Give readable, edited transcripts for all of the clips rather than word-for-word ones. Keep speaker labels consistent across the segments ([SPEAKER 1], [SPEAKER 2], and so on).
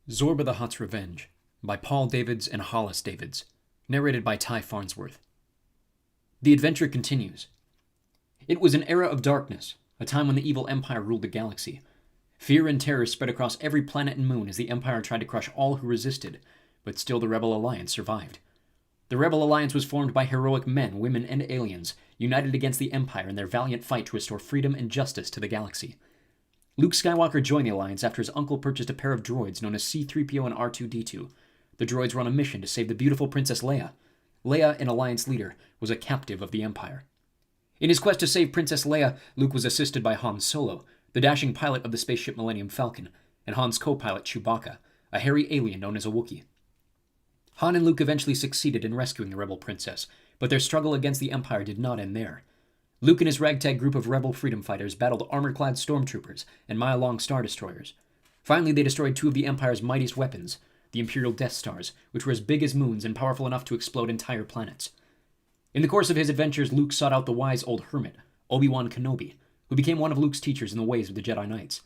[SPEAKER 1] Zorba the Hutt's Revenge by Paul Davids and Hollis Davids, narrated by Ty Farnsworth. The adventure continues. It was an era of darkness, a time when the evil Empire ruled the galaxy. Fear and terror spread across every planet and moon as the Empire tried to crush all who resisted, but still the Rebel Alliance survived. The Rebel Alliance was formed by heroic men, women, and aliens, united against the Empire in their valiant fight to restore freedom and justice to the galaxy. Luke Skywalker joined the Alliance after his uncle purchased a pair of droids known as C-3PO and R2-D2. The droids were on a mission to save the beautiful Princess Leia. Leia, an Alliance leader, was a captive of the Empire. In his quest to save Princess Leia, Luke was assisted by Han Solo, the dashing pilot of the spaceship Millennium Falcon, and Han's co-pilot Chewbacca, a hairy alien known as a Wookiee. Han and Luke eventually succeeded in rescuing the rebel princess, but their struggle against the Empire did not end there. Luke and his ragtag group of rebel freedom fighters battled armor-clad stormtroopers and mile-long star destroyers. Finally, they destroyed two of the Empire's mightiest weapons, the Imperial Death Stars, which were as big as moons and powerful enough to explode entire planets. In the course of his adventures, Luke sought out the wise old hermit, Obi-Wan Kenobi, who became one of Luke's teachers in the ways of the Jedi Knights.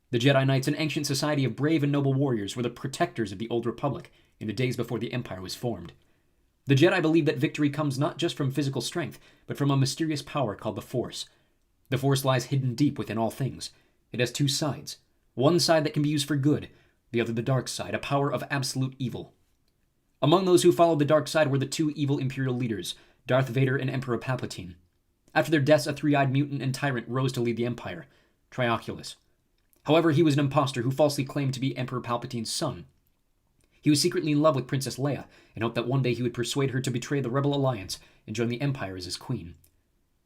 [SPEAKER 1] The Jedi Knights, an ancient society of brave and noble warriors, were the protectors of the Old Republic in the days before the Empire was formed. The Jedi believe that victory comes not just from physical strength, but from a mysterious power called the Force. The Force lies hidden deep within all things. It has two sides. One side that can be used for good, the other the dark side, a power of absolute evil. Among those who followed the dark side were the two evil Imperial leaders, Darth Vader and Emperor Palpatine. After their deaths, a three-eyed mutant and tyrant rose to lead the Empire, Trioculus. However, he was an impostor who falsely claimed to be Emperor Palpatine's son. He was secretly in love with Princess Leia and hoped that one day he would persuade her to betray the Rebel Alliance and join the Empire as his queen.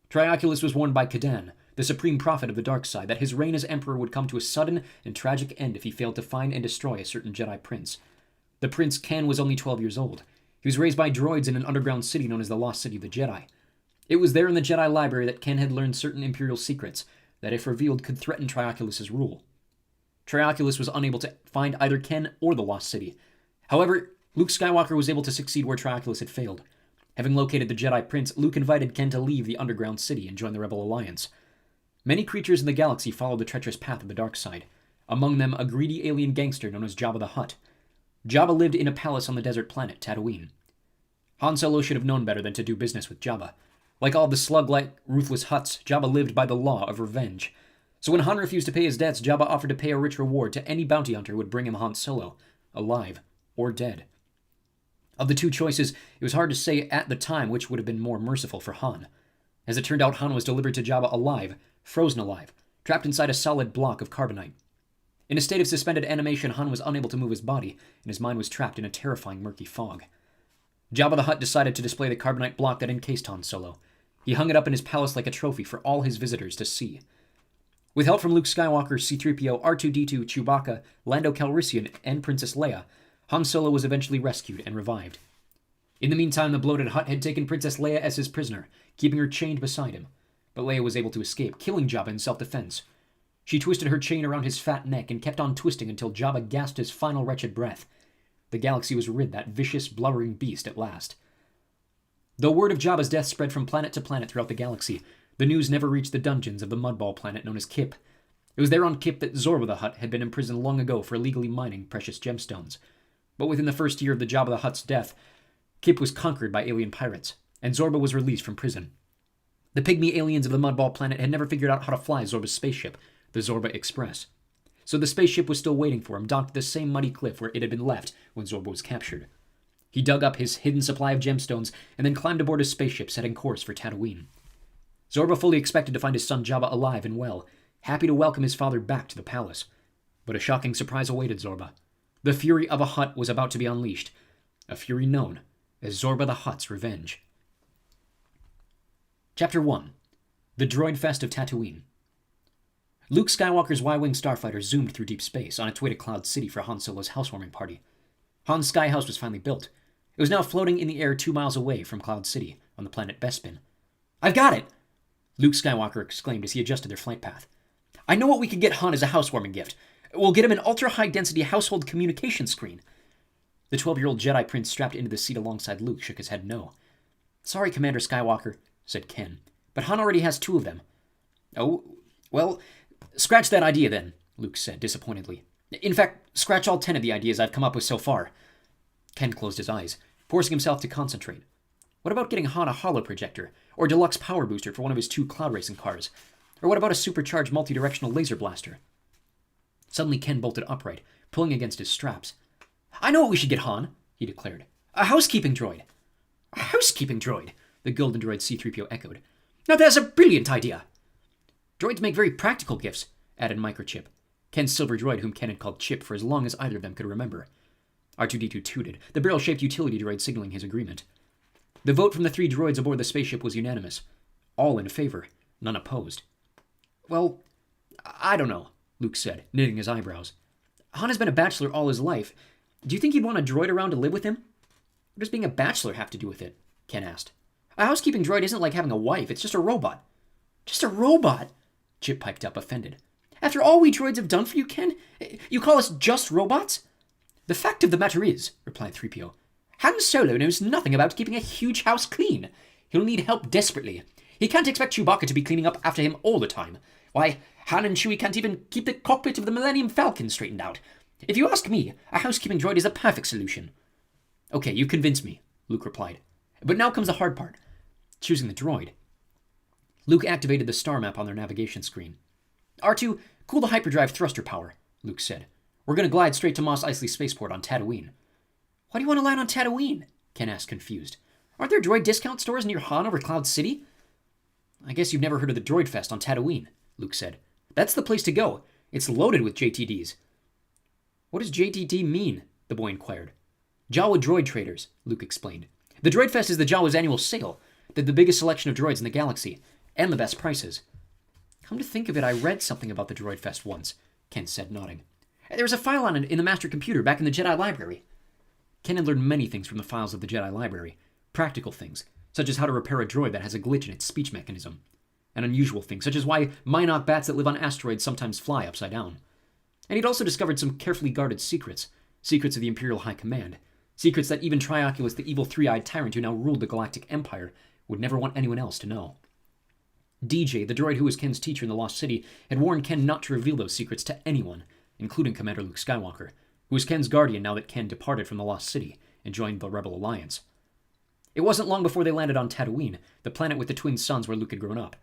[SPEAKER 1] Trioculus was warned by Kadan, the supreme prophet of the dark side, that his reign as emperor would come to a sudden and tragic end if he failed to find and destroy a certain Jedi prince. The prince, Ken, was only 12 years old. He was raised by droids in an underground city known as the Lost City of the Jedi. It was there in the Jedi library that Ken had learned certain Imperial secrets that, if revealed, could threaten Trioculus' rule. Trioculus was unable to find either Ken or the Lost City. However, Luke Skywalker was able to succeed where Trioculus had failed. Having located the Jedi Prince, Luke invited Ken to leave the underground city and join the Rebel Alliance. Many creatures in the galaxy followed the treacherous path of the dark side, among them a greedy alien gangster known as Jabba the Hutt. Jabba lived in a palace on the desert planet Tatooine. Han Solo should have known better than to do business with Jabba. Like all the slug-like, ruthless Hutts, Jabba lived by the law of revenge. So when Han refused to pay his debts, Jabba offered to pay a rich reward to any bounty hunter who would bring him Han Solo, alive or dead. Of the two choices, it was hard to say at the time which would have been more merciful for Han. As it turned out, Han was delivered to Jabba alive, frozen alive, trapped inside a solid block of carbonite. In a state of suspended animation, Han was unable to move his body, and his mind was trapped in a terrifying murky fog. Jabba the Hutt decided to display the carbonite block that encased Han Solo. He hung it up in his palace like a trophy for all his visitors to see. With help from Luke Skywalker, C-3PO, R2-D2, Chewbacca, Lando Calrissian, and Princess Leia, Han Solo was eventually rescued and revived. In the meantime, the bloated Hutt had taken Princess Leia as his prisoner, keeping her chained beside him. But Leia was able to escape, killing Jabba in self-defense. She twisted her chain around his fat neck and kept on twisting until Jabba gasped his final wretched breath. The galaxy was rid that vicious, blubbering beast at last. Though word of Jabba's death spread from planet to planet throughout the galaxy, the news never reached the dungeons of the mudball planet known as Kip. It was there on Kip that Zorba the Hutt had been imprisoned long ago for illegally mining precious gemstones. But within the first year of the Jabba the Hutt's death, Kip was conquered by alien pirates, and Zorba was released from prison. The pygmy aliens of the mudball planet had never figured out how to fly Zorba's spaceship, the Zorba Express. So the spaceship was still waiting for him, docked at the same muddy cliff where it had been left when Zorba was captured. He dug up his hidden supply of gemstones and then climbed aboard his spaceship, setting course for Tatooine. Zorba fully expected to find his son Jabba alive and well, happy to welcome his father back to the palace. But a shocking surprise awaited Zorba. The fury of a Hutt was about to be unleashed, a fury known as Zorba the Hutt's Revenge. Chapter 1. The Droid Fest of Tatooine. Luke Skywalker's Y-Wing starfighter zoomed through deep space on its way to Cloud City for Han Solo's housewarming party. Han's sky house was finally built. It was now floating in the air 2 miles away from Cloud City on the planet Bespin. "I've got it!" Luke Skywalker exclaimed as he adjusted their flight path. "I know what we could get Han as a housewarming gift. We'll get him an ultra-high-density household communication screen." The 12-year-old Jedi Prince strapped into the seat alongside Luke shook his head no. "Sorry, Commander Skywalker," said Ken, "but Han already has 2 of them." "Oh, well, scratch that idea then," Luke said disappointedly. In fact, scratch all 10 of the ideas I've come up with so far. Ken closed his eyes, forcing himself to concentrate. What about getting Han a holo projector, or a deluxe power booster for one of his 2 cloud racing cars? Or what about a supercharged multi-directional laser blaster? Suddenly Ken bolted upright, pulling against his straps. I know what we should get, Han, he declared. A housekeeping droid. A housekeeping droid, the golden droid C-3PO echoed. Now that's a brilliant idea. Droids make very practical gifts, added Microchip, Ken's silver droid whom Ken had called Chip for as long as either of them could remember. R2-D2 tooted, the barrel-shaped utility droid signaling his agreement. The vote from the 3 droids aboard the spaceship was unanimous. All in favor, none opposed. Well, I don't know, Luke said, knitting his eyebrows. Han has been a bachelor all his life. Do you think he'd want a droid around to live with him? What does being a bachelor have to do with it? Ken asked. A housekeeping droid isn't like having a wife, it's just a robot. Just a robot? Chip piped up, offended. After all we droids have done for you, Ken, you call us just robots? The fact of the matter is, replied 3PO, Han Solo knows nothing about keeping a huge house clean. He'll need help desperately. He can't expect Chewbacca to be cleaning up after him all the time. Why, Han and Chewie can't even keep the cockpit of the Millennium Falcon straightened out. If you ask me, a housekeeping droid is a perfect solution. Okay, you convinced me, Luke replied. But now comes the hard part. Choosing the droid. Luke activated the star map on their navigation screen. R2, cool the hyperdrive thruster power, Luke said. We're going to glide straight to Mos Eisley Spaceport on Tatooine. Why do you want to land on Tatooine? Ken asked, confused. Aren't there droid discount stores near Han over Cloud City? I guess you've never heard of the Droid Fest on Tatooine, Luke said. That's the place to go. It's loaded with JTDs. What does JTD mean? The boy inquired. Jawa Droid Traders, Luke explained. The Droid Fest is the Jawa's annual sale. They're the biggest selection of droids in the galaxy, and the best prices. Come to think of it, I read something about the Droid Fest once, Ken said, nodding. There was a file on it in the Master Computer back in the Jedi Library. Ken had learned many things from the files of the Jedi Library. Practical things, such as how to repair a droid that has a glitch in its speech mechanism. And unusual things, such as why Mynock bats that live on asteroids sometimes fly upside down. And he'd also discovered some carefully guarded secrets. Secrets of the Imperial High Command. Secrets that even Trioculus, the evil three-eyed tyrant who now ruled the Galactic Empire, would never want anyone else to know. DJ, the droid who was Ken's teacher in the Lost City, had warned Ken not to reveal those secrets to anyone, including Commander Luke Skywalker, who was Ken's guardian now that Ken departed from the Lost City and joined the Rebel Alliance. It wasn't long before they landed on Tatooine, the planet with the twin suns where Luke had grown up.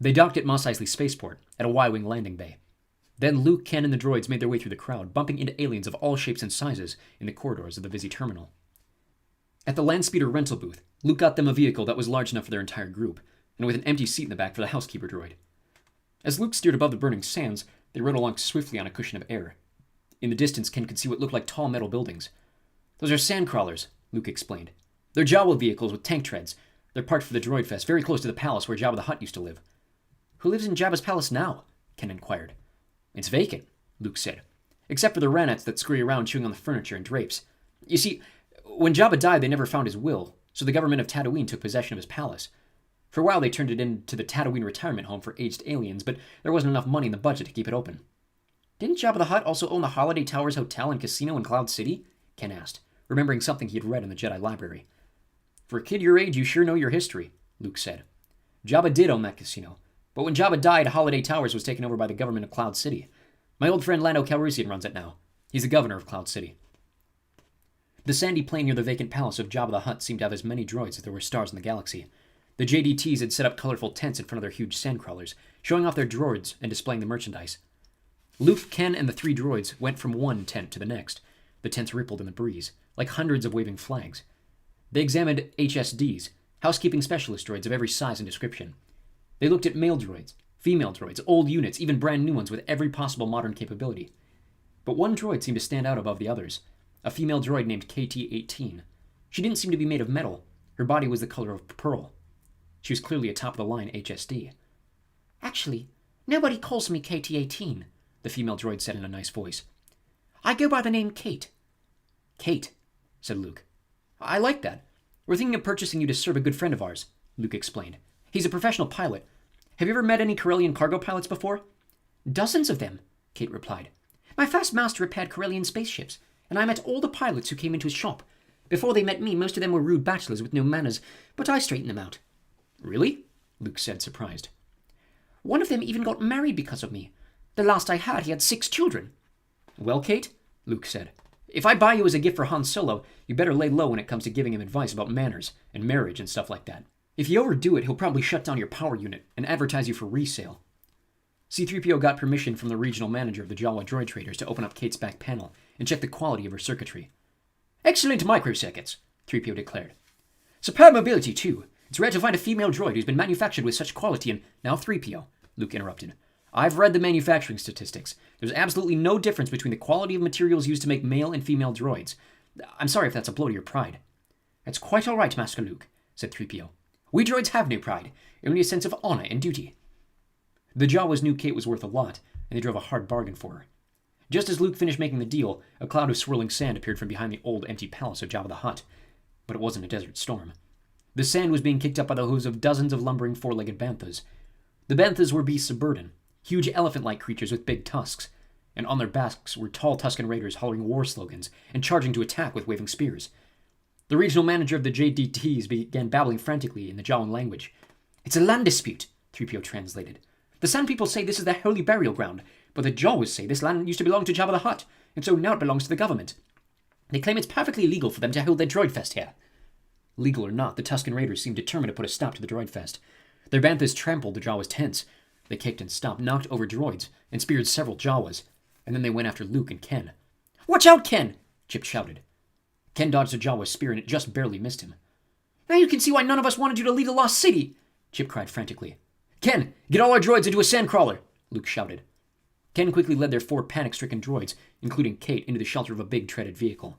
[SPEAKER 1] They docked at Mos Eisley Spaceport, at a Y-Wing landing bay. Then Luke, Ken, and the droids made their way through the crowd, bumping into aliens of all shapes and sizes in the corridors of the busy terminal. At the Landspeeder rental booth, Luke got them a vehicle that was large enough for their entire group, and with an empty seat in the back for the housekeeper droid. As Luke steered above the burning sands, they rode along swiftly on a cushion of air. In the distance, Ken could see what looked like tall metal buildings. Those are sandcrawlers, Luke explained. They're Jawa vehicles with tank treads. They're parked for the Droid Fest, very close to the palace where Jabba the Hutt used to live. Who lives in Jabba's palace now? Ken inquired. It's vacant, Luke said, except for the Ranets that scurry around chewing on the furniture and drapes. You see, when Jabba died, they never found his will, so the government of Tatooine took possession of his palace. For a while, they turned it into the Tatooine retirement home for aged aliens, but there wasn't enough money in the budget to keep it open. Didn't Jabba the Hutt also own the Holiday Towers Hotel and Casino in Cloud City? Ken asked, remembering something he had read in the Jedi Library. For a kid your age, you sure know your history, Luke said. Jabba did own that casino, but when Jabba died, Holiday Towers was taken over by the government of Cloud City. My old friend Lando Calrissian runs it now. He's the governor of Cloud City. The sandy plain near the vacant palace of Jabba the Hutt seemed to have as many droids as there were stars in the galaxy. The JDTs had set up colorful tents in front of their huge sandcrawlers, showing off their droids and displaying the merchandise. Luke, Ken, and the 3 droids went from one tent to the next. The tents rippled in the breeze, like hundreds of waving flags. They examined HSDs, housekeeping specialist droids of every size and description. They looked at male droids, female droids, old units, even brand new ones with every possible modern capability. But one droid seemed to stand out above the others, a female droid named KT-18. She didn't seem to be made of metal. Her body was the color of pearl. She was clearly a top-of-the-line HSD. Actually, nobody calls me KT-18, the female droid said in a nice voice. I go by the name Kate. Kate, said Luke. I like that. We're thinking of purchasing you to serve a good friend of ours, Luke explained. He's a professional pilot. Have you ever met any Corellian cargo pilots before? Dozens of them, Kate replied. My first master repaired Corellian spaceships, and I met all the pilots who came into his shop. Before they met me, most of them were rude bachelors with no manners, but I straightened them out. Really? Luke said, surprised. One of them even got married because of me. The last I heard, he had 6 children. Well, Kate, Luke said, if I buy you as a gift for Han Solo, you better lay low when it comes to giving him advice about manners and marriage and stuff like that. If you overdo it, he'll probably shut down your power unit and advertise you for resale. C-3PO got permission from the regional manager of the Jawa droid traders to open up Kate's back panel and check the quality of her circuitry. Excellent microcircuits, 3PO declared. Superb mobility, too. It's rare to find a female droid who's been manufactured with such quality and... Now 3PO, Luke interrupted. I've read the manufacturing statistics. There's absolutely no difference between the quality of materials used to make male and female droids. I'm sorry if that's a blow to your pride. That's quite all right, Master Luke, said 3PO. We droids have no pride, only a sense of honor and duty. The Jawas knew Kate was worth a lot, and they drove a hard bargain for her. Just as Luke finished making the deal, a cloud of swirling sand appeared from behind the old, empty palace of Jabba the Hutt. But it wasn't a desert storm. The sand was being kicked up by the hooves of dozens of lumbering four-legged banthas. The banthas were beasts of burden, huge elephant-like creatures with big tusks, and on their backs were tall Tusken raiders hollering war slogans and charging to attack with waving spears. The regional manager of the JDTs began babbling frantically in the Jawan language. It's a land dispute, 3PO translated. The Sand people say this is their holy burial ground, but the Jawas say this land used to belong to Jabba the Hutt, and so now it belongs to the government. They claim it's perfectly legal for them to hold their droid fest here. Legal or not, the Tusken Raiders seemed determined to put a stop to the droid fest. Their banthas trampled the Jawas' tents. They kicked and stomped, knocked over droids, and speared several Jawas, and then they went after Luke and Ken. Watch out, Ken! Chip shouted. Ken dodged a Jawa's spear, and it just barely missed him. Now you can see why none of us wanted you to leave the Lost City! Chip cried frantically. Ken, get all our droids into a sandcrawler! Luke shouted. Ken quickly led their 4 panic-stricken droids, including Kate, into the shelter of a big treaded vehicle.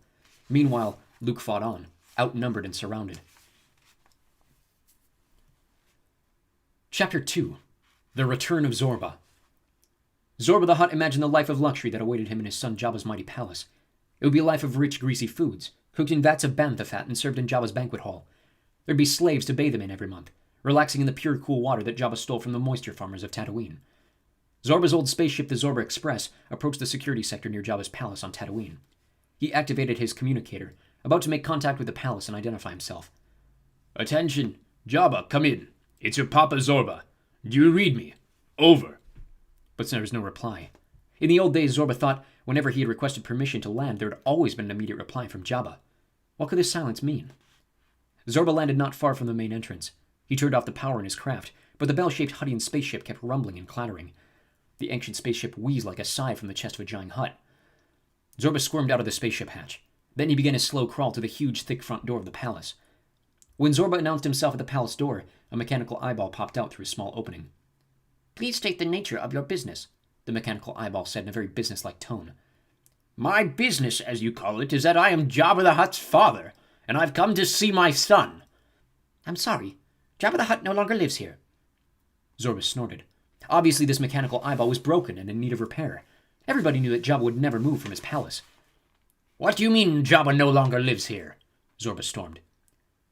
[SPEAKER 1] Meanwhile, Luke fought on, outnumbered and surrounded. Chapter 2. The Return of Zorba. Zorba the Hutt imagined the life of luxury that awaited him in his son Jabba's mighty palace. It would be a life of rich, greasy foods, cooked in vats of bantha fat and served in Jabba's banquet hall. There'd be slaves to bathe him in every month, relaxing in the pure, cool water that Jabba stole from the moisture farmers of Tatooine. Zorba's old spaceship, the Zorba Express, approached the security sector near Jabba's palace on Tatooine. He activated his communicator, about to make contact with the palace and identify himself. Attention! Jabba, come in. It's your Papa Zorba. Do you read me? Over. But there was no reply. In the old days, Zorba thought whenever he had requested permission to land, there had always been an immediate reply from Jabba. What could this silence mean? Zorba landed not far from the main entrance. He turned off the power in his craft, but the bell-shaped Huttian spaceship kept rumbling and clattering. The ancient spaceship wheezed like a sigh from the chest of a giant Hutt. Zorba squirmed out of the spaceship hatch. Then he began his slow crawl to the huge, thick front door of the palace. When Zorba announced himself at the palace door, a mechanical eyeball popped out through a small opening. Please state the nature of your business, the mechanical eyeball said in a very businesslike tone. My business, as you call it, is that I am Jabba the Hutt's father, and I've come to see my son. I'm sorry. Jabba the Hutt no longer lives here. Zorba snorted. Obviously, this mechanical eyeball was broken and in need of repair. Everybody knew that Jabba would never move from his palace. What do you mean Jabba no longer lives here? Zorba stormed.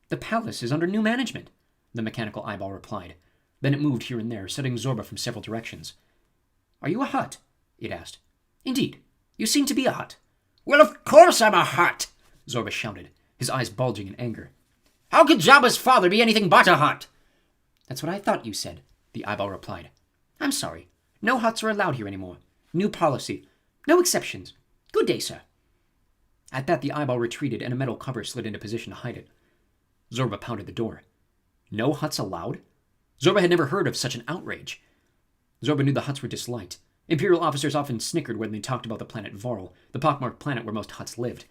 [SPEAKER 1] The palace is under new management, the mechanical eyeball replied. Then it moved here and there, setting Zorba from several directions. Are you a Hutt? It asked. Indeed. You seem to be a Hutt. Well, of course I'm a Hutt, Zorba shouted, his eyes bulging in anger. How could Jabba's father be anything but a Hutt? That's what I thought you said, the eyeball replied. I'm sorry. No Hutts are allowed here anymore. New policy. No exceptions. Good day, sir. At that, the eyeball retreated and a metal cover slid into position to hide it. Zorba pounded the door. No Hutts allowed? Zorba had never heard of such an outrage. Zorba knew the Hutts were disliked. Imperial officers often snickered when they talked about the planet Varl, the pockmarked planet where most Hutts lived.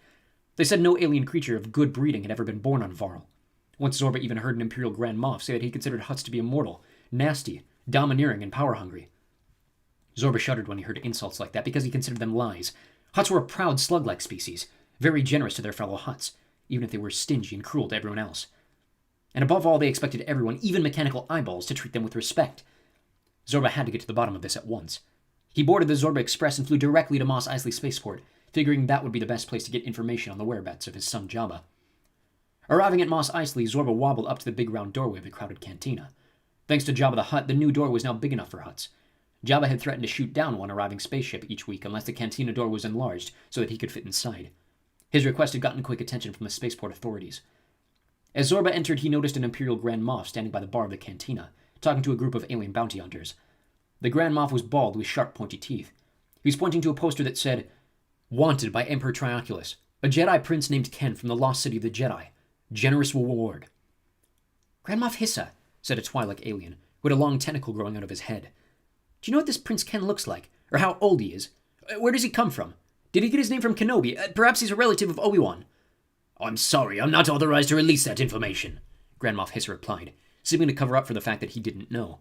[SPEAKER 1] They said no alien creature of good breeding had ever been born on Varl. Once Zorba even heard an Imperial Grand Moff say that he considered Hutts to be immortal, nasty, domineering, and power-hungry. Zorba shuddered when he heard insults like that because he considered them lies. Hutts were a proud slug-like species, very generous to their fellow Hutts, even if they were stingy and cruel to everyone else. And above all, they expected everyone, even mechanical eyeballs, to treat them with respect. Zorba had to get to the bottom of this at once. He boarded the Zorba Express and flew directly to Mos Eisley Spaceport, figuring that would be the best place to get information on the whereabouts of his son Jabba. Arriving at Mos Eisley, Zorba wobbled up to the big round doorway of the crowded cantina. Thanks to Jabba the Hutt, the new door was now big enough for Hutts. Jabba had threatened to shoot down one arriving spaceship each week unless the cantina door was enlarged so that he could fit inside. His request had gotten quick attention from the spaceport authorities. As Zorba entered, he noticed an Imperial Grand Moff standing by the bar of the cantina, talking to a group of alien bounty hunters. The Grand Moff was bald with sharp, pointy teeth. He was pointing to a poster that said, Wanted by Emperor Trioculus, a Jedi prince named Ken from the lost city of the Jedi. Generous reward. Grand Moff Hissa, said a Twi'lek alien, who had a long tentacle growing out of his head. Do you know what this Prince Ken looks like? Or how old he is? Where does he come from? Did he get his name from Kenobi? Perhaps he's a relative of Obi-Wan. I'm sorry, I'm not authorized to release that information, Grand Moff Hissa replied, seeming to cover up for the fact that he didn't know.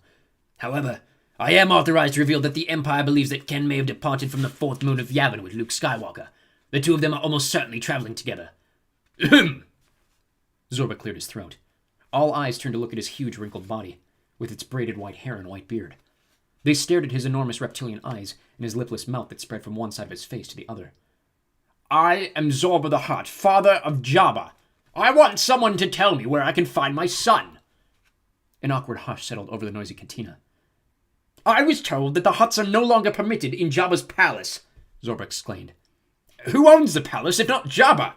[SPEAKER 1] However, I am authorized to reveal that the Empire believes that Ken may have departed from the fourth moon of Yavin with Luke Skywalker. The two of them are almost certainly traveling together. Ahem! Zorba cleared his throat. All eyes turned to look at his huge wrinkled body, with its braided white hair and white beard. They stared at his enormous reptilian eyes and his lipless mouth that spread from one side of his face to the other. I am Zorba the Hutt, father of Jabba. I want someone to tell me where I can find my son. An awkward hush settled over the noisy cantina. I was told that the Hutts are no longer permitted in Jabba's palace, Zorba exclaimed. Who owns the palace if not Jabba?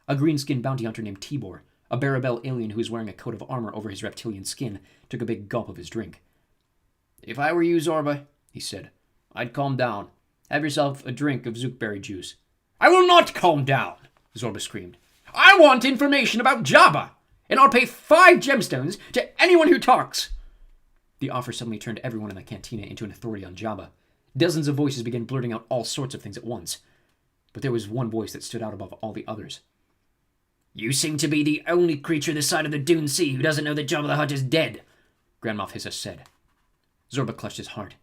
[SPEAKER 1] A green-skinned bounty hunter named Tibor, a Barabel alien who was wearing a coat of armor over his reptilian skin, took a big gulp of his drink. If I were you, Zorba, he said, I'd calm down. Have yourself a drink of zookberry juice. I will not calm down, Zorba screamed. I want information about Jabba, and I'll pay 5 gemstones to anyone who talks. The offer suddenly turned everyone in the cantina into an authority on Jabba. Dozens of voices began blurting out all sorts of things at once. But there was one voice that stood out above all the others. You seem to be the only creature this side of the Dune Sea who doesn't know that Jabba the Hutt is dead, Grand Moff Hissa said. Zorba clutched his heart.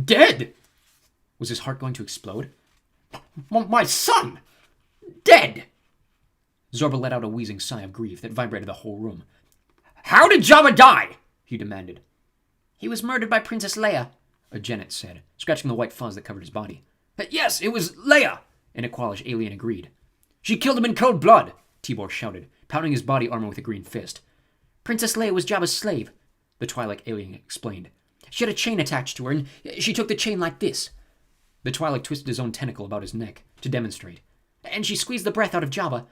[SPEAKER 1] Dead? Was his heart going to explode? My son! Dead! Zorba let out a wheezing sigh of grief that vibrated the whole room. How did Jabba die? He demanded. He was murdered by Princess Leia, a Genet said, scratching the white fuzz that covered his body. Yes, it was Leia, an Aqualish alien agreed. She killed him in cold blood, Tibor shouted, pounding his body armor with a green fist. Princess Leia was Jabba's slave, the Twi'lek alien explained. She had a chain attached to her, and she took the chain like this. The Twi'lek twisted his own tentacle about his neck to demonstrate. And she squeezed the breath out of Jabba.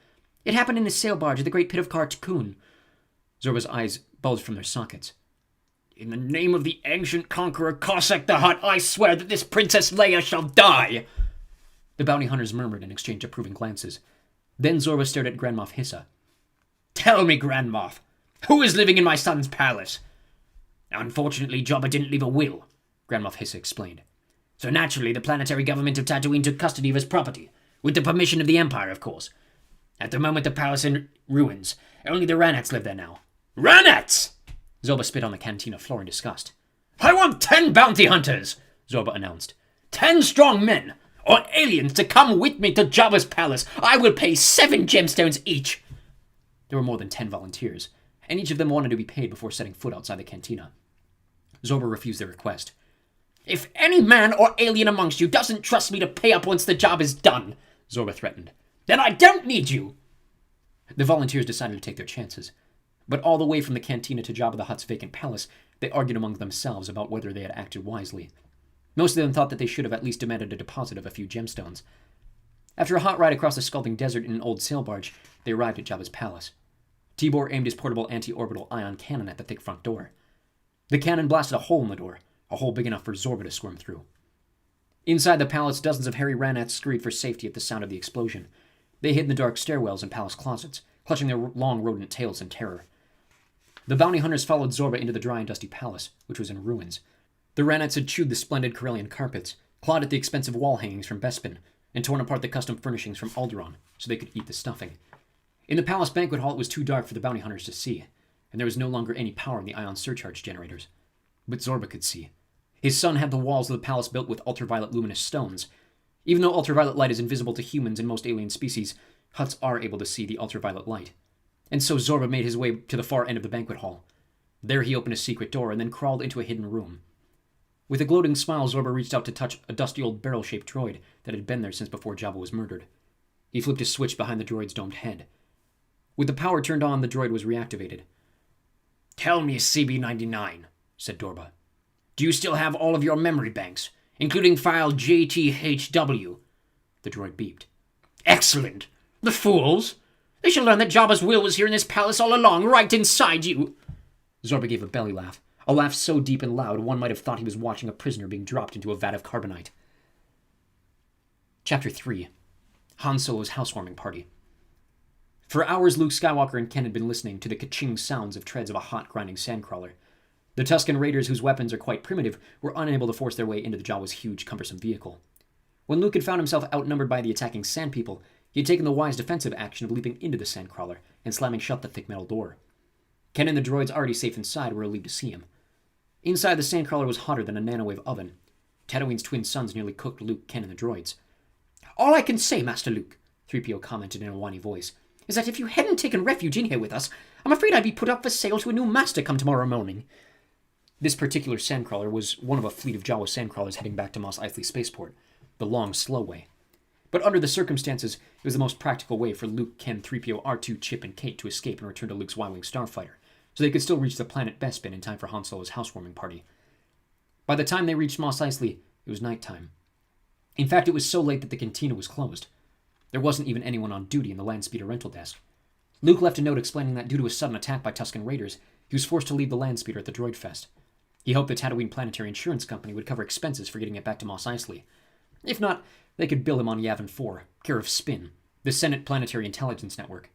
[SPEAKER 1] It happened in his sail barge at the Great Pit of Kar-Tukun. Zorba's eyes bulged from their sockets. In the name of the ancient conqueror Cossack the Hutt, I swear that this Princess Leia shall die! The bounty hunters murmured and exchanged approving glances. Then Zorba stared at Grand Moff Hissa. Tell me, Grand Moff, who is living in my son's palace? Unfortunately, Jabba didn't leave a will, Grand Moff Hissa explained. So naturally, the planetary government of Tatooine took custody of his property, with the permission of the Empire, of course. At the moment, the palace is in ruins. Only the Ranats live there now. Ranats! Zorba spit on the cantina floor in disgust. I want 10 bounty hunters, Zorba announced. 10 strong men, or aliens, to come with me to Jabba's palace. I will pay 7 gemstones each. There were more than 10 volunteers, and each of them wanted to be paid before setting foot outside the cantina. Zorba refused their request. If any man or alien amongst you doesn't trust me to pay up once the job is done, Zorba threatened, then I don't need you. The volunteers decided to take their chances. But all the way from the cantina to Jabba the Hutt's vacant palace, they argued among themselves about whether they had acted wisely. Most of them thought that they should have at least demanded a deposit of a few gemstones. After a hot ride across the scalding desert in an old sail barge, they arrived at Jabba's palace. Tibor aimed his portable anti-orbital ion cannon at the thick front door. The cannon blasted a hole in the door, a hole big enough for Zorba to squirm through. Inside the palace, dozens of hairy Ranats scurried for safety at the sound of the explosion. They hid in the dark stairwells and palace closets, clutching their long rodent tails in terror. The bounty hunters followed Zorba into the dry and dusty palace, which was in ruins. The Ranats had chewed the splendid Corellian carpets, clawed at the expensive wall hangings from Bespin, and torn apart the custom furnishings from Alderaan so they could eat the stuffing. In the palace banquet hall, it was too dark for the bounty hunters to see, and there was no longer any power in the ion surcharge generators. But Zorba could see. His son had the walls of the palace built with ultraviolet luminous stones. Even though ultraviolet light is invisible to humans and most alien species, Hutts are able to see the ultraviolet light. And so Zorba made his way to the far end of the banquet hall. There he opened a secret door and then crawled into a hidden room. With a gloating smile, Zorba reached out to touch a dusty old barrel-shaped droid that had been there since before Jabba was murdered. He flipped a switch behind the droid's domed head. With the power turned on, the droid was reactivated. Tell me, CB-99, said Dorba. Do you still have all of your memory banks, including file JTHW? The droid beeped. Excellent! The fools! They should learn that Jabba's will was here in this palace all along, right inside you! Zorba gave a belly laugh, a laugh so deep and loud one might have thought he was watching a prisoner being dropped into a vat of carbonite. Chapter 3. Han Solo's Housewarming Party. For hours, Luke Skywalker and Ken had been listening to the ka-ching sounds of treads of a hot, grinding sandcrawler. The Tusken Raiders, whose weapons are quite primitive, were unable to force their way into the Jawa's huge, cumbersome vehicle. When Luke had found himself outnumbered by the attacking Sand People, he had taken the wise defensive action of leaping into the sandcrawler and slamming shut the thick metal door. Ken and the droids, already safe inside, were relieved to see him. Inside, the sandcrawler was hotter than a nanowave oven. Tatooine's twin sons nearly cooked Luke, Ken, and the droids. "All I can say, Master Luke," 3PO commented in a whiny voice, "is that if you hadn't taken refuge in here with us, I'm afraid I'd be put up for sale to a new master come tomorrow morning." This particular sandcrawler was one of a fleet of Jawa sandcrawlers heading back to Mos Eisley Spaceport, the long, slow way. But under the circumstances, it was the most practical way for Luke, Ken, 3PO, R2, Chip, and Kate to escape and return to Luke's Y-Wing starfighter, so they could still reach the planet Bespin in time for Han Solo's housewarming party. By the time they reached Mos Eisley, it was nighttime. In fact, it was so late that the cantina was closed. There wasn't even anyone on duty in the Landspeeder rental desk. Luke left a note explaining that due to a sudden attack by Tusken Raiders, he was forced to leave the Landspeeder at the Droid Fest. He hoped the Tatooine Planetary Insurance Company would cover expenses for getting it back to Mos Eisley. If not, they could bill him on Yavin 4, care of Spin, the Senate Planetary Intelligence Network.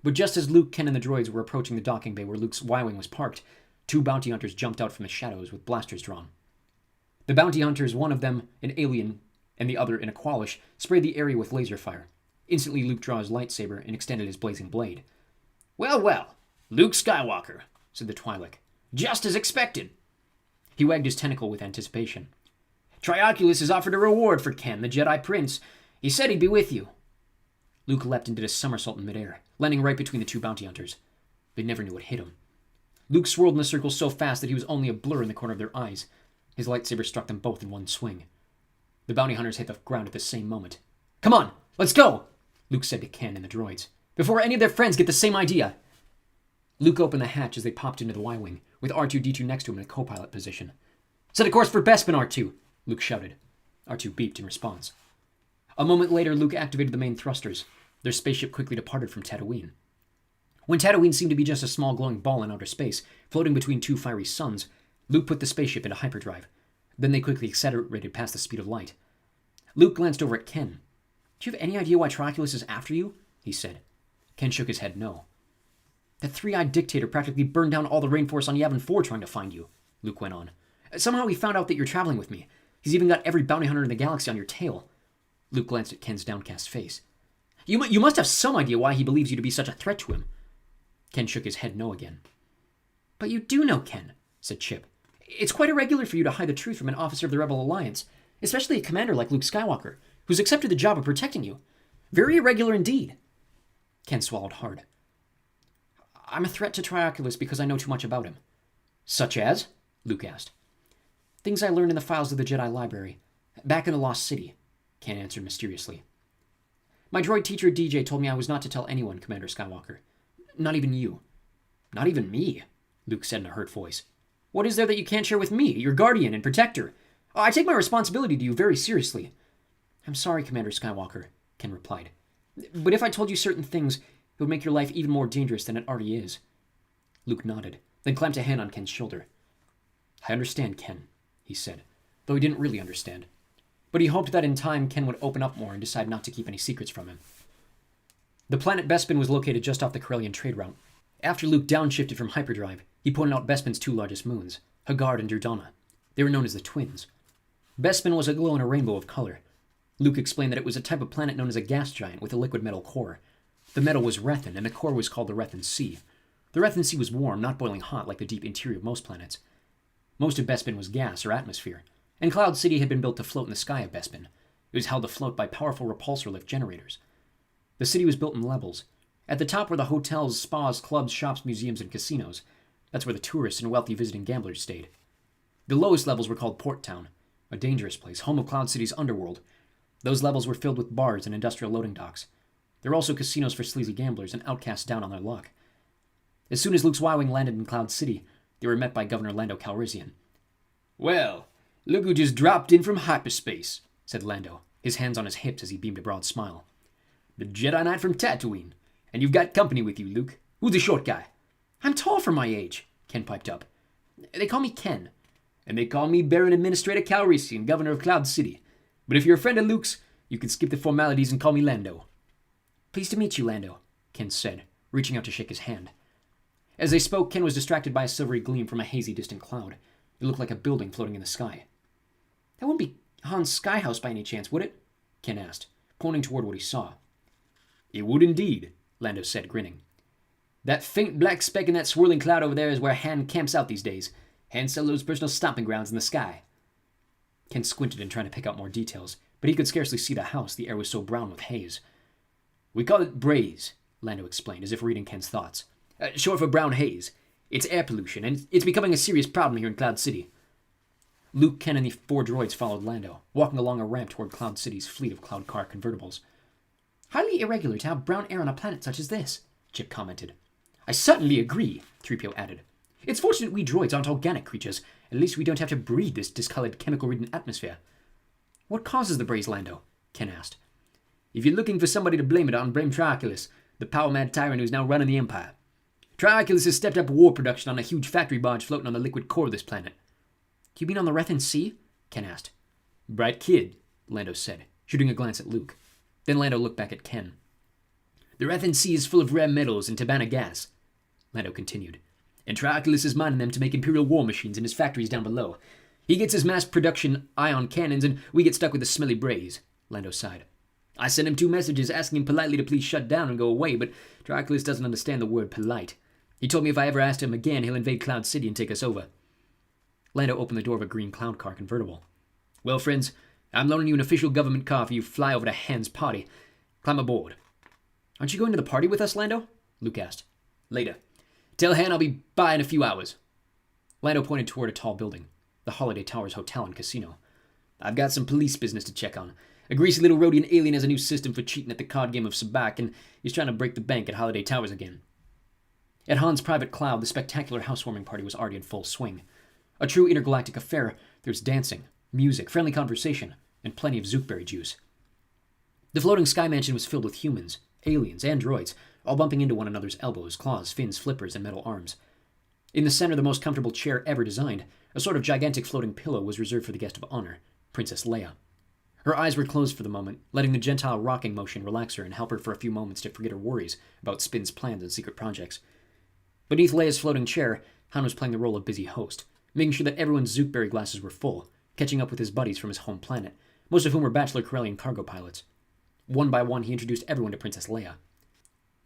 [SPEAKER 1] But just as Luke, Ken, and the droids were approaching the docking bay where Luke's Y-Wing was parked, two bounty hunters jumped out from the shadows with blasters drawn. The bounty hunters, one of them an alien and the other in a Qualish, sprayed the area with laser fire. Instantly, Luke drew his lightsaber and extended his blazing blade. "Well, well, Luke Skywalker," said the Twi'lek. "Just as expected." He wagged his tentacle with anticipation. "Trioculus has offered a reward for Ken, the Jedi Prince. He said he'd be with you." Luke leapt and did a somersault in midair, landing right between the two bounty hunters. They never knew what hit him. Luke swirled in the circle so fast that he was only a blur in the corner of their eyes. His lightsaber struck them both in one swing. The bounty hunters hit the ground at the same moment. "Come on, let's go," Luke said to Ken and the droids, "before any of their friends get the same idea." Luke opened the hatch as they popped into the Y-Wing, with R2-D2 next to him in a co-pilot position. "Set a course for Bespin, R2, Luke shouted. R2 beeped in response. A moment later, Luke activated the main thrusters. Their spaceship quickly departed from Tatooine. When Tatooine seemed to be just a small glowing ball in outer space, floating between two fiery suns, Luke put the spaceship into hyperdrive. Then they quickly accelerated past the speed of light. Luke glanced over at Ken. "Do you have any idea why Trioculus is after you?" he said. Ken shook his head no. "That three-eyed dictator practically burned down all the rainforest on Yavin 4 trying to find you," Luke went on. "Somehow he found out that you're traveling with me. He's even got every bounty hunter in the galaxy on your tail." Luke glanced at Ken's downcast face. You must have some idea why he believes you to be such a threat to him." Ken shook his head no again. "But you do know, Ken," said Chip. "It's quite irregular for you to hide the truth from an officer of the Rebel Alliance, especially a commander like Luke Skywalker, who's accepted the job of protecting you. Very irregular indeed." Ken swallowed hard. "I'm a threat to Trioculus because I know too much about him." "Such as?" Luke asked. "Things I learned in the files of the Jedi Library, back in the Lost City," Ken answered mysteriously. "My droid teacher DJ told me I was not to tell anyone, Commander Skywalker. Not even you." "Not even me?" Luke said in a hurt voice. "What is there that you can't share with me, your guardian and protector? I take my responsibility to you very seriously." "I'm sorry, Commander Skywalker," Ken replied. "But if I told you certain things, it would make your life even more dangerous than it already is." Luke nodded, then clamped a hand on Ken's shoulder. "I understand, Ken," he said, though he didn't really understand. But he hoped that in time Ken would open up more and decide not to keep any secrets from him. The planet Bespin was located just off the Corellian trade route. After Luke downshifted from hyperdrive, he pointed out Bespin's two largest moons, Hagard and Durdana. They were known as the Twins. Bespin was aglow in a rainbow of color. Luke explained that it was a type of planet known as a gas giant with a liquid metal core. The metal was Rethan, and the core was called the Rethan Sea. The Rethan Sea was warm, not boiling hot like the deep interior of most planets. Most of Bespin was gas or atmosphere, and Cloud City had been built to float in the sky of Bespin. It was held afloat by powerful repulsor lift generators. The city was built in levels. At the top were the hotels, spas, clubs, shops, museums, and casinos. That's where the tourists and wealthy visiting gamblers stayed. The lowest levels were called Port Town, a dangerous place, home of Cloud City's underworld. Those levels were filled with bars and industrial loading docks. There were also casinos for sleazy gamblers and outcasts down on their luck. As soon as Luke's Y-Wing landed in Cloud City, they were met by Governor Lando Calrissian. "Well, look who just dropped in from hyperspace," said Lando, his hands on his hips as he beamed a broad smile. "The Jedi Knight from Tatooine. And you've got company with you, Luke. Who's the short guy?" "I'm tall for my age," Ken piped up. "They call me Ken." "And they call me Baron Administrator Calrissian, Governor of Cloud City. But if you're a friend of Luke's, You can skip the formalities and call me Lando." "Pleased to meet you, Lando," Ken said, reaching out to shake his hand. As they spoke, Ken was distracted by a silvery gleam from a hazy, distant cloud. It looked like a building floating in the sky. "That wouldn't be Han's sky house by any chance, would it?" Ken asked, pointing toward what he saw. "It would indeed," Lando said, grinning. "That faint black speck in that swirling cloud over there is where Han camps out these days. Han Solo's personal stomping grounds in the sky." Ken squinted in trying to pick out more details, but he could scarcely see the house. The air was so brown with haze. "We call it braze," Lando explained, as if reading Ken's thoughts. "Short for brown haze. It's air pollution, and it's becoming a serious problem here in Cloud City." Luke, Ken, and the 4 droids followed Lando, walking along a ramp toward Cloud City's fleet of Cloud Car convertibles. "Highly irregular to have brown air on a planet such as this," Chip commented. "I certainly agree," 3PO added. "It's fortunate we droids aren't organic creatures. At least we don't have to breathe this discolored, chemical-ridden atmosphere." "What causes the braze, Lando?" Ken asked. "If you're looking for somebody to blame it on, blame Triarchulus, the power-mad tyrant who's now running the Empire. Triarchulus has stepped up war production on a huge factory barge floating on the liquid core of this planet." "You mean on the Rethan Sea?" Ken asked. "Bright kid," Lando said, shooting a glance at Luke. Then Lando looked back at Ken. "The Rethan Sea is full of rare metals and Tabana gas," Lando continued, "and Triarchulus is mining them to make Imperial war machines in his factories down below. He gets his mass production ion cannons, and we get stuck with the smelly braze," Lando sighed. "I sent him 2 messages asking him politely to please shut down and go away, but Triarchulus doesn't understand the word polite. He told me if I ever asked him again, he'll invade Cloud City and take us over." Lando opened the door of a green Cloud Car convertible. "Well, friends, I'm loaning you an official government car for you fly over to Han's party. Climb aboard." "Aren't you going to the party with us, Lando?" Luke asked. "Later. Tell Han I'll be by in a few hours." Lando pointed toward a tall building, the Holiday Towers Hotel and Casino. "I've got some police business to check on. A greasy little Rhodian alien has a new system for cheating at the card game of Sabak, and he's trying to break the bank at Holiday Towers again." At Han's private cloud, the spectacular housewarming party was already in full swing. A true intergalactic affair. There's dancing, music, friendly conversation, and plenty of zookberry juice. The floating sky mansion was filled with humans, aliens, and droids, all bumping into one another's elbows, claws, fins, flippers, and metal arms. In the center, the most comfortable chair ever designed, a sort of gigantic floating pillow, was reserved for the guest of honor, Princess Leia. Her eyes were closed for the moment, letting the gentile rocking motion relax her and help her for a few moments to forget her worries about Spin's plans and secret projects. Beneath Leia's floating chair, Han was playing the role of busy host, making sure that everyone's zookberry glasses were full, catching up with his buddies from his home planet, most of whom were bachelor Corellian cargo pilots. One by one, he introduced everyone to Princess Leia.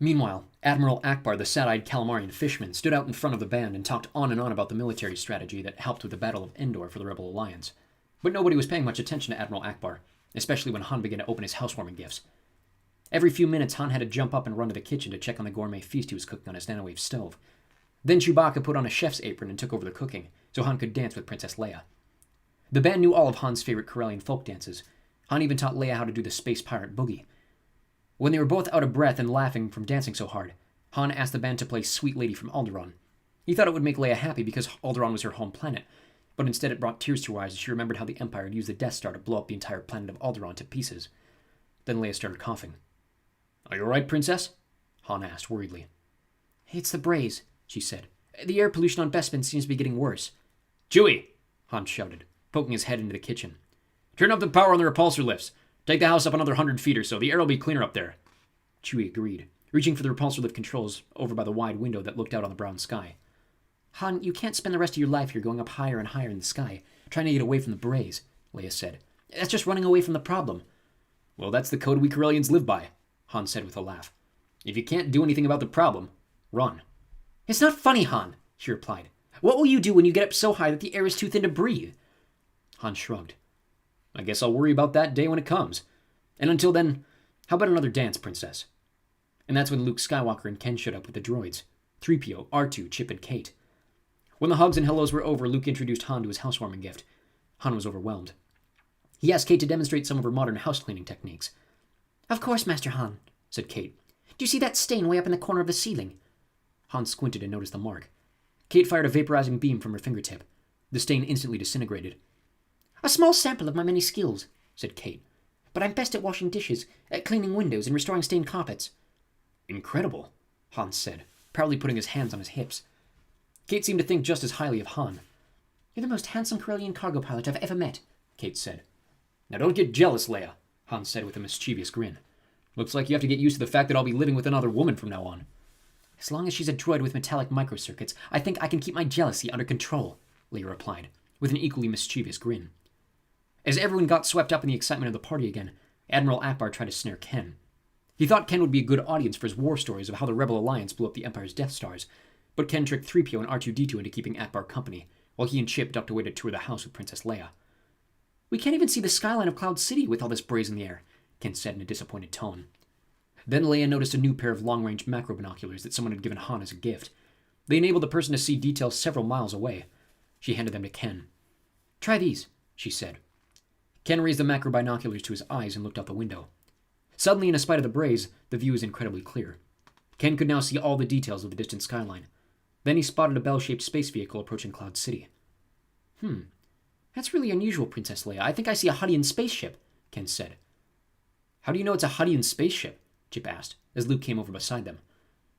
[SPEAKER 1] Meanwhile, Admiral Akbar, the sad-eyed Calamarian fishman, stood out in front of the band and talked on and on about the military strategy that helped with the Battle of Endor for the Rebel Alliance. But nobody was paying much attention to Admiral Akbar, especially when Han began to open his housewarming gifts. Every few minutes, Han had to jump up and run to the kitchen to check on the gourmet feast he was cooking on his nanowave stove. Then Chewbacca put on a chef's apron and took over the cooking, so Han could dance with Princess Leia. The band knew all of Han's favorite Corellian folk dances. Han even taught Leia how to do the space pirate boogie. When they were both out of breath and laughing from dancing so hard, Han asked the band to play Sweet Lady from Alderaan. He thought it would make Leia happy because Alderaan was her home planet, but instead it brought tears to her eyes as she remembered how the Empire had used the Death Star to blow up the entire planet of Alderaan to pieces. Then Leia started coughing. "Are you all right, Princess?" Han asked worriedly. "It's the braze," she said. "The air pollution on Bespin seems to be getting worse." "Chewie!" Han shouted, poking his head into the kitchen. "Turn up the power on the repulsor lifts. Take the house up another 100 feet or so. The air will be cleaner up there." Chewie agreed, reaching for the repulsor lift controls over by the wide window that looked out on the brown sky. "Han, you can't spend the rest of your life here going up higher and higher in the sky, trying to get away from the braze," Leia said. "That's just running away from the problem." "Well, that's the code we Corellians live by," Han said with a laugh. "If you can't do anything about the problem, run." "It's not funny, Han," she replied. "What will you do when you get up so high that the air is too thin to breathe?" Han shrugged. "I guess I'll worry about that day when it comes. And until then, how about another dance, Princess?" And that's when Luke Skywalker and Ken showed up with the droids, 3PO, R2, Chip, and Kate. When the hugs and hellos were over, Luke introduced Han to his housewarming gift. Han was overwhelmed. He asked Kate to demonstrate some of her modern house-cleaning techniques. "Of course, Master Han," said Kate. "Do you see that stain way up in the corner of the ceiling?" Han squinted and noticed the mark. Kate fired a vaporizing beam from her fingertip. The stain instantly disintegrated. "A small sample of my many skills," said Kate. "But I'm best at washing dishes, at cleaning windows, and restoring stained carpets." "Incredible," Han said, proudly putting his hands on his hips. Kate seemed to think just as highly of Han. "You're the most handsome Corellian cargo pilot I've ever met," Kate said. "Now don't get jealous, Leia," Hans said with a mischievous grin. Looks like you have to get used to the fact that I'll be living with another woman from now on. As long as she's a droid with metallic microcircuits, I think I can keep my jealousy under control, Leia replied, with an equally mischievous grin. As everyone got swept up in the excitement of the party again, Admiral Akbar tried to snare Ken. He thought Ken would be a good audience for his war stories of how the Rebel Alliance blew up the Empire's Death Stars, but Ken tricked 3PO and R2-D2 into keeping Akbar company, while he and Chip ducked away to tour the house with Princess Leia. We can't even see the skyline of Cloud City with all this braze in the air, Ken said in a disappointed tone. Then Leia noticed a new pair of long-range macro binoculars that someone had given Han as a gift. They enabled the person to see details several miles away. She handed them to Ken. Try these, she said. Ken raised the macro binoculars to his eyes and looked out the window. Suddenly, in spite of the braze, the view was incredibly clear. Ken could now see all the details of the distant skyline. Then he spotted a bell-shaped space vehicle approaching Cloud City. That's really unusual, Princess Leia. I think I see a Huttian spaceship, Ken said. How do you know it's a Huttian spaceship? Chip asked, as Luke came over beside them.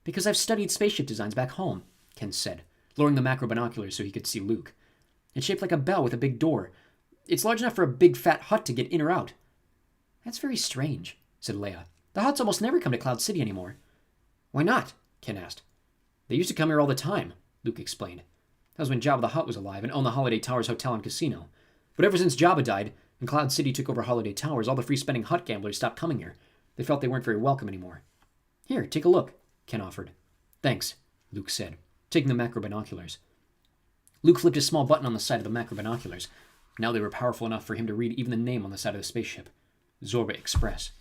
[SPEAKER 1] Because I've studied spaceship designs back home, Ken said, lowering the macro binoculars so he could see Luke. It's shaped like a bell with a big door. It's large enough for a big fat Hutt to get in or out. That's very strange, said Leia. The Hutts almost never come to Cloud City anymore. Why not? Ken asked. They used to come here all the time, Luke explained. That was when Jabba the Hutt was alive and owned the Holiday Towers Hotel and Casino. But ever since Jabba died and Cloud City took over Holiday Towers, all the free-spending Hutt gamblers stopped coming here. They felt they weren't very welcome anymore. Here, take a look, Ken offered. Thanks, Luke said, taking the macro binoculars. Luke flipped a small button on the side of the macro binoculars. Now they were powerful enough for him to read even the name on the side of the spaceship. Zorba Express.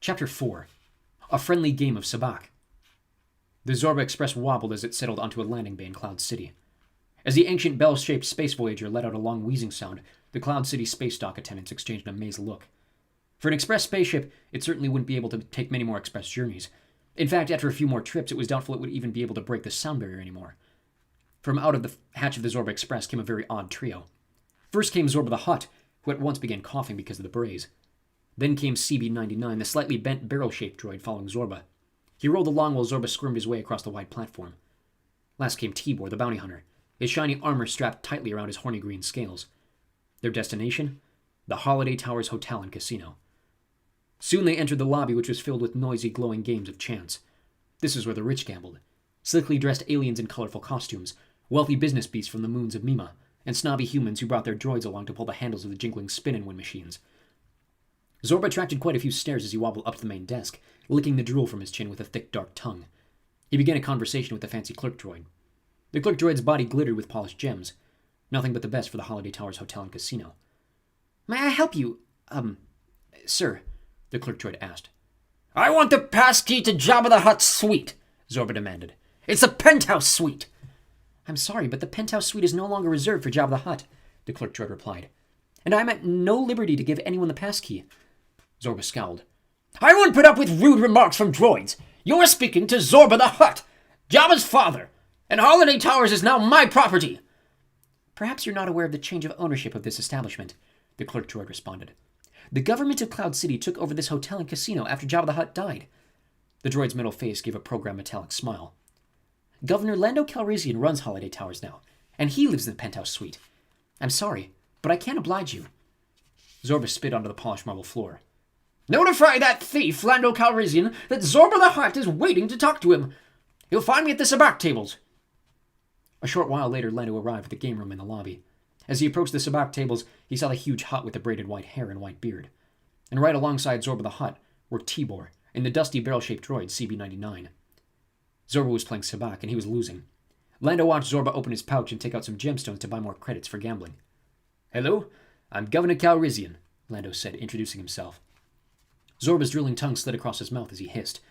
[SPEAKER 1] Chapter 4. A Friendly Game of Sabacc. The Zorba Express wobbled as it settled onto a landing bay in Cloud City. As the ancient bell-shaped space voyager let out a long wheezing sound, the Cloud City space dock attendants exchanged an amazed look. For an express spaceship, it certainly wouldn't be able to take many more express journeys. In fact, after a few more trips, it was doubtful it would even be able to break the sound barrier anymore. From out of the hatch of the Zorba Express came a very odd trio. First came Zorba the Hutt, who at once began coughing because of the braze. Then came CB-99, the slightly bent barrel-shaped droid following Zorba. He rolled along while Zorba squirmed his way across the wide platform. Last came Tibor, the bounty hunter, his shiny armor strapped tightly around his horny green scales. Their destination? The Holiday Towers Hotel and Casino. Soon they entered the lobby, which was filled with noisy, glowing games of chance. This is where the rich gambled. Slickly dressed aliens in colorful costumes, wealthy business beasts from the moons of Mima, and snobby humans who brought their droids along to pull the handles of the jingling spin-and-win machines. Zorba attracted quite a few stares as he wobbled up to the main desk, licking the drool from his chin with a thick, dark tongue. He began a conversation with the fancy clerk droid. The clerk droid's body glittered with polished gems. Nothing but the best for the Holiday Towers Hotel and Casino. May I help you, sir? The clerk droid asked. I want the passkey to Jabba the Hutt's suite, Zorba demanded. It's a penthouse suite. I'm sorry, but the penthouse suite is no longer reserved for Jabba the Hutt, the clerk droid replied. And I'm at no liberty to give anyone the passkey. Zorba scowled. I won't put up with rude remarks from droids. You're speaking to Zorba the Hutt, Jabba's father, and Holiday Towers is now my property. Perhaps you're not aware of the change of ownership of this establishment, the clerk droid responded. The government of Cloud City took over this hotel and casino after Jabba the Hutt died. The droid's middle face gave a programmed metallic smile. Governor Lando Calrissian runs Holiday Towers now, and he lives in the penthouse suite. I'm sorry, but I can't oblige you. Zorba spit onto the polished marble floor. Notify that thief, Lando Calrissian, that Zorba the Hutt is waiting to talk to him. He'll find me at the sabacc tables. A short while later, Lando arrived at the game room in the lobby. As he approached the sabacc tables, he saw the huge Hutt with the braided white hair and white beard. And right alongside Zorba the Hutt were Tibor and the dusty barrel-shaped droid CB-99. Zorba was playing sabacc, and he was losing. Lando watched Zorba open his pouch and take out some gemstones to buy more credits for gambling. Hello, I'm Governor Calrissian, Lando said, introducing himself. Zorba's drooling tongue slid across his mouth as he hissed.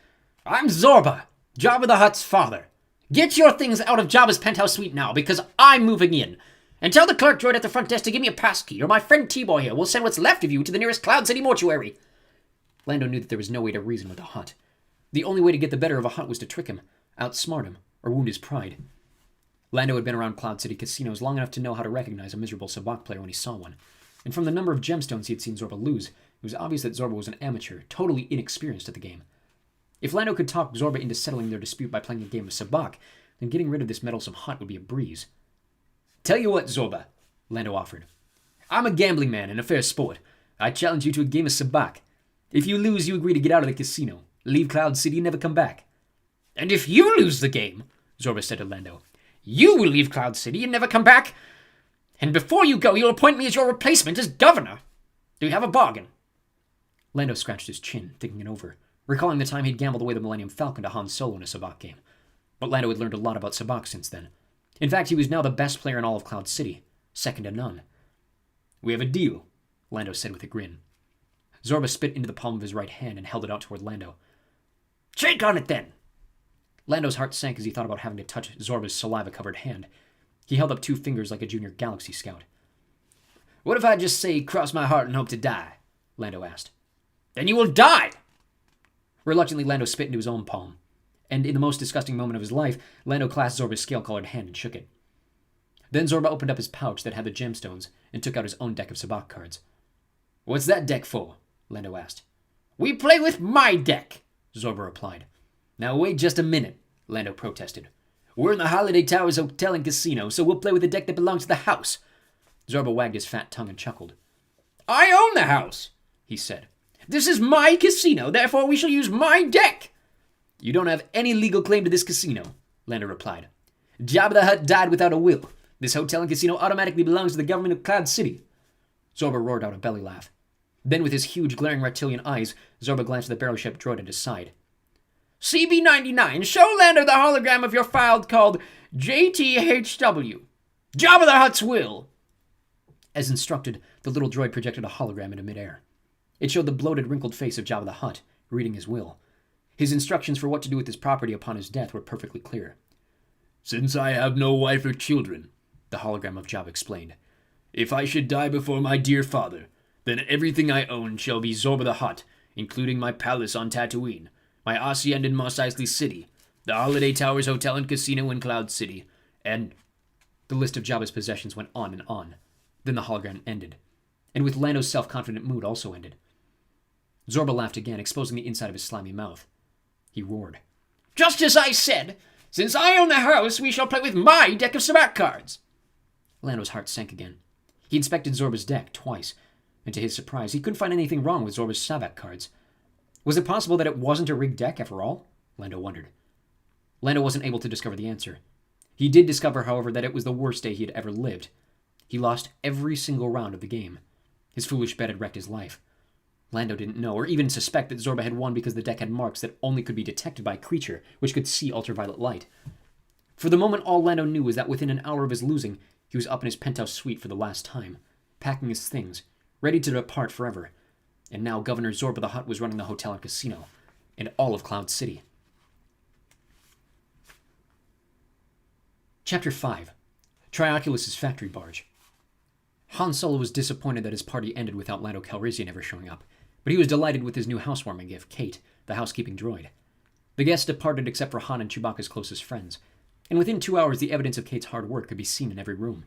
[SPEAKER 1] I'm Zorba, Jabba the Hutt's father. Get your things out of Jabba's penthouse suite now, because I'm moving in. And tell the clerk droid at the front desk to give me a passkey, or my friend Tibor here will send what's left of you to the nearest Cloud City mortuary. Lando knew that there was no way to reason with a Hutt. The only way to get the better of a Hutt was to trick him, outsmart him, or wound his pride. Lando had been around Cloud City casinos long enough to know how to recognize a miserable sabacc player when he saw one. And from the number of gemstones he had seen Zorba lose, it was obvious that Zorba was an amateur, totally inexperienced at the game. If Lando could talk Zorba into settling their dispute by playing a game of sabacc, then getting rid of this meddlesome Hutt would be a breeze. Tell you what, Zorba, Lando offered. I'm a gambling man and a fair sport. I challenge you to a game of sabacc. If you lose, you agree to get out of the casino, leave Cloud City, and never come back. And if you lose the game, Zorba said to Lando, you will leave Cloud City and never come back. And before you go, you'll appoint me as your replacement as governor. Do you have a bargain? Lando scratched his chin, thinking it over, recalling the time he'd gambled away the Millennium Falcon to Han Solo in a sabacc game. But Lando had learned a lot about sabacc since then. In fact, he was now the best player in all of Cloud City, second to none. We have a deal, Lando said with a grin. Zorba spit into the palm of his right hand and held it out toward Lando. Shake on it, then! Lando's heart sank as he thought about having to touch Zorba's saliva-covered hand. He held up 2 fingers like a junior Galaxy Scout. What if I just say, cross my heart and hope to die? Lando asked. Then you will die! Reluctantly, Lando spit into his own palm. And in the most disgusting moment of his life, Lando clasped Zorba's scale-colored hand and shook it. Then Zorba opened up his pouch that had the gemstones and took out his own deck of sabacc cards. What's that deck for? Lando asked. We play with my deck, Zorba replied. Now wait just a minute, Lando protested. We're in the Holiday Towers Hotel and Casino, so we'll play with the deck that belongs to the house. Zorba wagged his fat tongue and chuckled. I own the house, he said. This is my casino, therefore we shall use my deck. You don't have any legal claim to this casino, Lando replied. Jabba the Hutt died without a will. This hotel and casino automatically belongs to the government of Cloud City. Zorba roared out a belly laugh. Then with his huge glaring reptilian eyes, Zorba glanced at the barrel shaped droid at his side. CB-99, show Lando the hologram of your file called JTHW. Jabba the Hutt's will. As instructed, the little droid projected a hologram into midair. It showed the bloated, wrinkled face of Jabba the Hutt, reading his will. His instructions for what to do with his property upon his death were perfectly clear. Since I have no wife or children, the hologram of Jabba explained, if I should die before my dear father, then everything I own shall be Zorba the Hutt, including my palace on Tatooine, my hacienda in Mos Eisley City, the Holiday Towers Hotel and Casino in Cloud City, and... The list of Jabba's possessions went on and on. Then the hologram ended, and with Lando's self-confident mood also ended. Zorba laughed again, exposing the inside of his slimy mouth. He roared. Just as I said! Since I own the house, we shall play with my deck of sabacc cards! Lando's heart sank again. He inspected Zorba's deck twice, and to his surprise, he couldn't find anything wrong with Zorba's sabacc cards. Was it possible that it wasn't a rigged deck after all? Lando wondered. Lando wasn't able to discover the answer. He did discover, however, that it was the worst day he had ever lived. He lost every single round of the game. His foolish bet had wrecked his life. Lando didn't know, or even suspect, that Zorba had won because the deck had marks that only could be detected by a creature which could see ultraviolet light. For the moment, all Lando knew was that within an hour of his losing, he was up in his penthouse suite for the last time, packing his things, ready to depart forever. And now Governor Zorba the Hutt was running the hotel and casino, and all of Cloud City. Chapter 5. Trioculus' Factory Barge. Han Solo was disappointed that his party ended without Lando Calrissian ever showing up, but he was delighted with his new housewarming gift, Kate, the housekeeping droid. The guests departed except for Han and Chewbacca's closest friends, and within 2 hours the evidence of Kate's hard work could be seen in every room.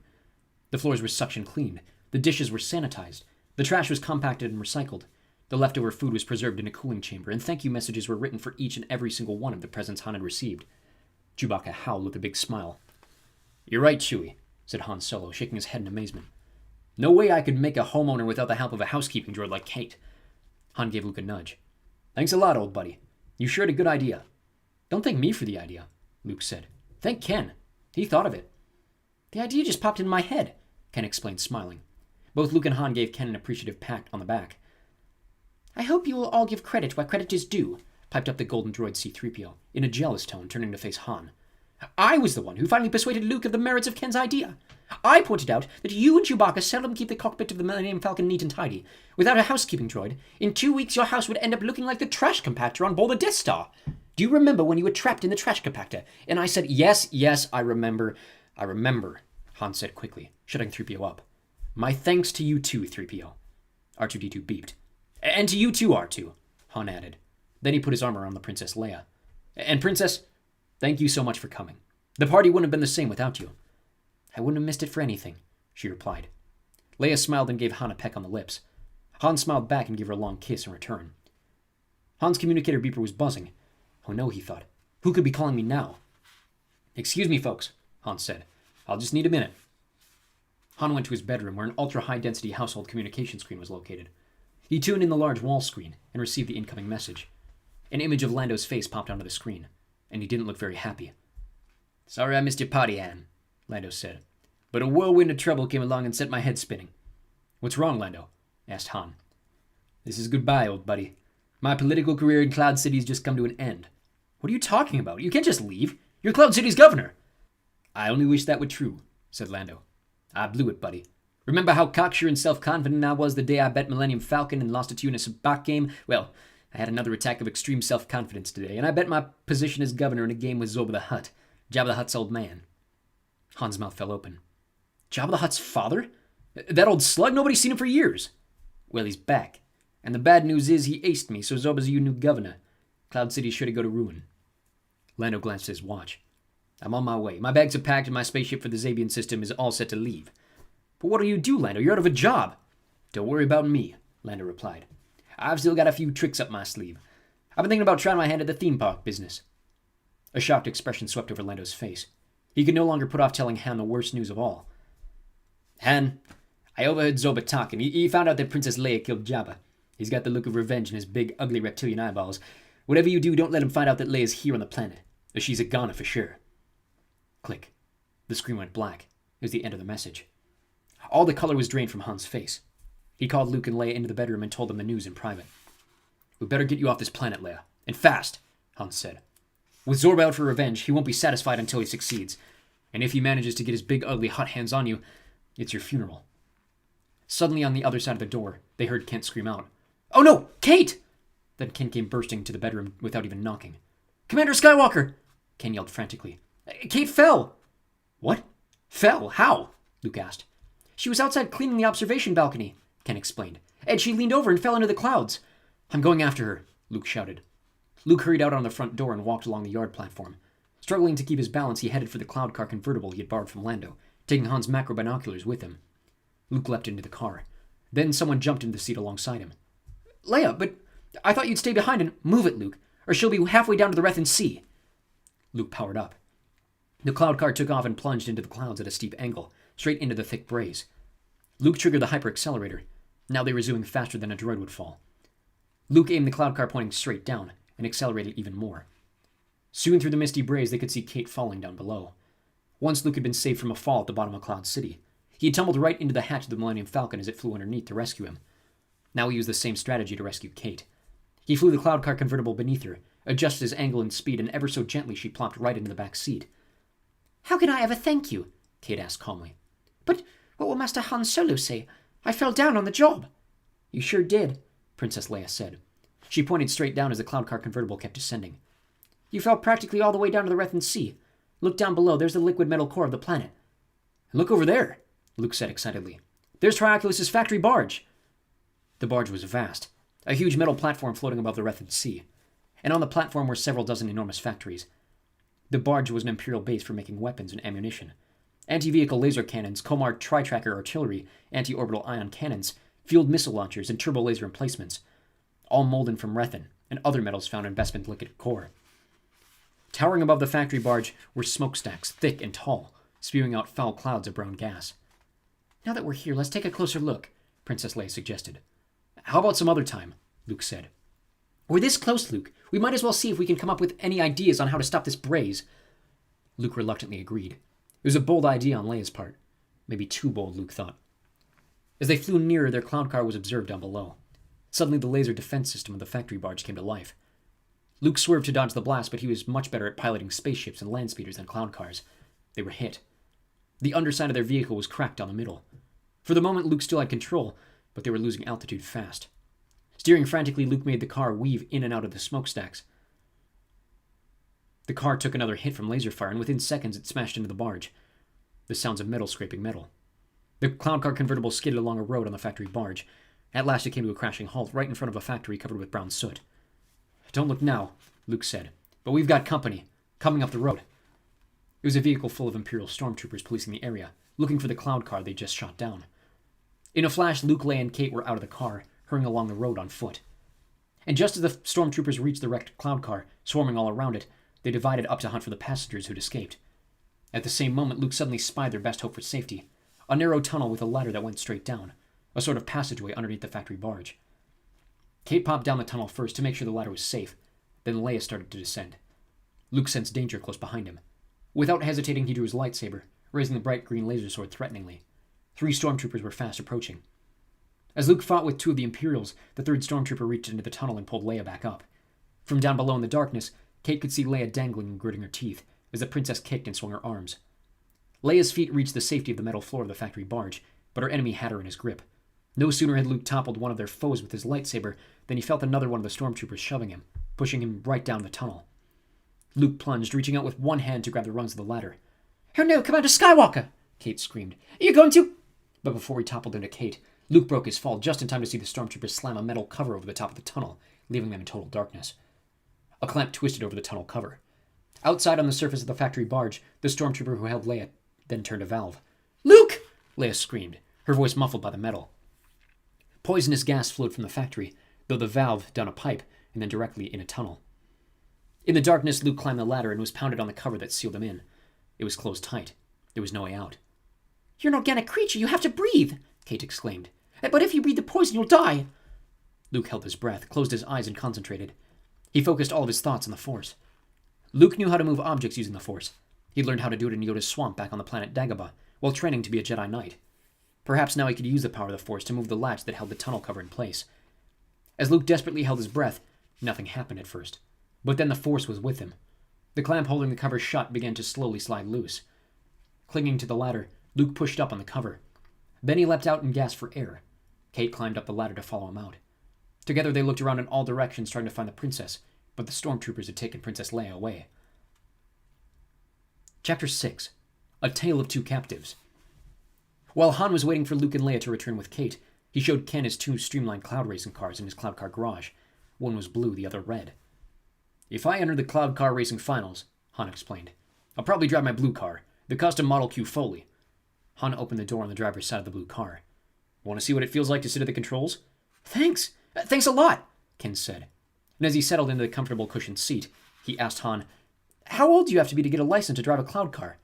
[SPEAKER 1] The floors were suction cleaned, the dishes were sanitized, the trash was compacted and recycled, the leftover food was preserved in a cooling chamber, and thank you messages were written for each and every single one of the presents Han had received. Chewbacca howled with a big smile. You're right, Chewie, said Han Solo, shaking his head in amazement. No way I could make a homeowner without the help of a housekeeping droid like Kate. Han gave Luke a nudge. Thanks a lot, old buddy. You sure had a good idea. Don't thank me for the idea, Luke said. Thank Ken. He thought of it. The idea just popped into my head, Ken explained, smiling. Both Luke and Han gave Ken an appreciative pat on the back. I hope you will all give credit where credit is due, piped up the golden droid C-3PO, in a jealous tone, turning to face Han. I was the one who finally persuaded Luke of the merits of Ken's idea. I pointed out that you and Chewbacca seldom keep the cockpit of the Millennium Falcon neat and tidy. Without a housekeeping droid, in 2 weeks your house would end up looking like the trash compactor on board the Death Star. Do you remember when you were trapped in the trash compactor? And I said, yes, I remember, Han said quickly, shutting 3PO up. My thanks to you too, 3PO. R2-D2 beeped. And to you too, R2, Han added. Then he put his arm around the Princess Leia. And Princess, thank you so much for coming. The party wouldn't have been the same without you. I wouldn't have missed it for anything, she replied. Leia smiled and gave Han a peck on the lips. Han smiled back and gave her a long kiss in return. Han's communicator beeper was buzzing. Oh no, he thought. Who could be calling me now? Excuse me, folks, Han said. I'll just need a minute. Han went to his bedroom where an ultra-high-density household communication screen was located. He tuned in the large wall screen and received the incoming message. An image of Lando's face popped onto the screen, and he didn't look very happy. "Sorry I missed your party, Han," Lando said. "But a whirlwind of trouble came along and set my head spinning." "What's wrong, Lando?" asked Han. "This is goodbye, old buddy. My political career in Cloud City's just come to an end." "What are you talking about? You can't just leave. You're Cloud City's governor." "I only wish that were true," said Lando. "I blew it, buddy. Remember how cocksure and self-confident I was the day I bet Millennium Falcon and lost it to you in a sabacc game? Well, I had another attack of extreme self-confidence today, and I bet my position as governor in a game with Zorba the Hutt, Jabba the Hutt's old man." Han's mouth fell open. "Jabba the Hutt's father? That old slug? Nobody's seen him for years." "Well, he's back. And the bad news is he aced me, so Zorba's your new governor. Cloud City's sure to go to ruin." Lando glanced at his watch. "I'm on my way. My bags are packed and my spaceship for the Zabian system is all set to leave." "But what'll you do, Lando? You're out of a job." "Don't worry about me," Lando replied. "I've still got a few tricks up my sleeve. I've been thinking about trying my hand at the theme park business." A shocked expression swept over Lando's face. He could no longer put off telling Han the worst news of all. "Han, I overheard Zorba talking. He found out that Princess Leia killed Jabba. He's got the look of revenge in his big, ugly reptilian eyeballs. Whatever you do, don't let him find out that Leia's here on the planet. She's a goner for sure." Click. The screen went black. It was the end of the message. All the color was drained from Han's face. He called Luke and Leia into the bedroom and told them the news in private. "We better get you off this planet, Leia. And fast," Han said. "With Zorba out for revenge, he won't be satisfied until he succeeds. And if he manages to get his big, ugly Hutt hands on you, it's your funeral." Suddenly, on the other side of the door, they heard Kent scream out, "Oh no! Kate!" Then Kent came bursting into the bedroom without even knocking. "Commander Skywalker!" Ken yelled frantically. "Kate fell!" "What? Fell? How?" Luke asked. "She was outside cleaning the observation balcony," Ken explained, "and she leaned over and fell into the clouds." "I'm going after her," Luke shouted. Luke hurried out on the front door and walked along the yard platform. Struggling to keep his balance, he headed for the cloud car convertible he had borrowed from Lando, taking Han's macro binoculars with him. Luke leapt into the car. Then someone jumped into the seat alongside him. "Leia, but I thought you'd stay behind and move it, Luke, or she'll be halfway down to the Rethan Sea." Luke powered up. The cloud car took off and plunged into the clouds at a steep angle, straight into the thick braze. Luke triggered the hyper-accelerator. Now they were zooming faster than a droid would fall. Luke aimed the cloud car pointing straight down and accelerated even more. Soon through the misty braze, they could see Kate falling down below. Once Luke had been saved from a fall at the bottom of Cloud City. He had tumbled right into the hatch of the Millennium Falcon as it flew underneath to rescue him. Now he used the same strategy to rescue Kate. He flew the cloud car convertible beneath her, adjusted his angle and speed, and ever so gently she plopped right into the back seat. "How can I ever thank you?" Kate asked calmly. "But what will Master Han Solo say? I fell down on the job." "You sure did," Princess Leia said. She pointed straight down as the cloud car convertible kept descending. "You fell practically all the way down to the Rethan Sea. Look down below, there's the liquid metal core of the planet." "Look over there," Luke said excitedly. "There's Trioculus's factory barge." The barge was vast, a huge metal platform floating above the Rethan Sea, and on the platform were several dozen enormous factories. The barge was an Imperial base for making weapons and ammunition. Anti-vehicle laser cannons, Komar tri-tracker artillery, anti-orbital ion cannons, field missile launchers, and turbo laser emplacements, all molded from Rethan and other metals found in Bespin's liquid core. Towering above the factory barge were smokestacks, thick and tall, spewing out foul clouds of brown gas. "Now that we're here, let's take a closer look," Princess Leia suggested. "How about some other time?" Luke said. "We're this close, Luke. We might as well see if we can come up with any ideas on how to stop this braze." Luke reluctantly agreed. It was a bold idea on Leia's part. Maybe too bold, Luke thought. As they flew nearer, their cloud car was observed down below. Suddenly, the laser defense system of the factory barge came to life. Luke swerved to dodge the blast, but he was much better at piloting spaceships and land speeders than cloud cars. They were hit. The underside of their vehicle was cracked down the middle. For the moment, Luke still had control, but they were losing altitude fast. Steering frantically, Luke made the car weave in and out of the smokestacks. The car took another hit from laser fire, and within seconds it smashed into the barge. The sounds of metal scraping metal. The cloud car convertible skidded along a road on the factory barge. At last it came to a crashing halt right in front of a factory covered with brown soot. "Don't look now," Luke said, "but we've got company, coming up the road." It was a vehicle full of Imperial stormtroopers policing the area, looking for the cloud car they just shot down. In a flash, Luke, Leia, and Kate were out of the car, hurrying along the road on foot. And just as the stormtroopers reached the wrecked cloud car, swarming all around it, they divided up to hunt for the passengers who'd escaped. At the same moment, Luke suddenly spied their best hope for safety. a narrow tunnel with a ladder that went straight down, a sort of passageway underneath the factory barge. Kate popped down the tunnel first to make sure the ladder was safe. Then Leia started to descend. Luke sensed danger close behind him. Without hesitating, he drew his lightsaber, raising the bright green laser sword threateningly. 3 stormtroopers were fast approaching. As Luke fought with 2 of the Imperials, the 3rd stormtrooper reached into the tunnel and pulled Leia back up. From down below in the darkness, Kate could see Leia dangling and gritting her teeth as the princess kicked and swung her arms. Leia's feet reached the safety of the metal floor of the factory barge, but her enemy had her in his grip. No sooner had Luke toppled one of their foes with his lightsaber than he felt another one of the stormtroopers shoving him, pushing him right down the tunnel. Luke plunged, reaching out with one hand to grab the rungs of the ladder. "Oh no, Commander Skywalker!" Kate screamed. "Are you going to—" But before he toppled into Kate, Luke broke his fall just in time to see the stormtroopers slam a metal cover over the top of the tunnel, leaving them in total darkness. A clamp twisted over the tunnel cover. Outside on the surface of the factory barge, the stormtrooper who held Leia then turned a valve. "Luke!" Leia screamed, her voice muffled by the metal. Poisonous gas flowed from the factory, though the valve down a pipe and then directly in a tunnel. In the darkness, Luke climbed the ladder and was pounded on the cover that sealed him in. It was closed tight. There was no way out. "You're an organic creature. You have to breathe!" Kate exclaimed. "But if you breathe the poison, you'll die!" Luke held his breath, closed his eyes, and concentrated. He focused all of his thoughts on the Force. Luke knew how to move objects using the Force. He'd learned how to do it in Yoda's swamp back on the planet Dagobah, while training to be a Jedi Knight. Perhaps now he could use the power of the Force to move the latch that held the tunnel cover in place. As Luke desperately held his breath, nothing happened at first. But then the Force was with him. The clamp holding the cover shut began to slowly slide loose. Clinging to the ladder, Luke pushed up on the cover. Then he leapt out and gasped for air. Kate climbed up the ladder to follow him out. Together they looked around in all directions trying to find the princess, but the stormtroopers had taken Princess Leia away. Chapter 6. A Tale of Two Captives. While Han was waiting for Luke and Leia to return with Kate, he showed Ken his 2 streamlined cloud racing cars in his cloud car garage. One was blue, the other red. "If I enter the cloud car racing finals," Han explained, "I'll probably drive my blue car, the custom Model Q Foley." Han opened the door on the driver's side of the blue car. "Want to see what it feels like to sit at the controls?" "Thanks. Thanks a lot," Ken said. And as he settled into the comfortable cushioned seat, he asked Han, "How old do you have to be to get a license to drive a cloud car?"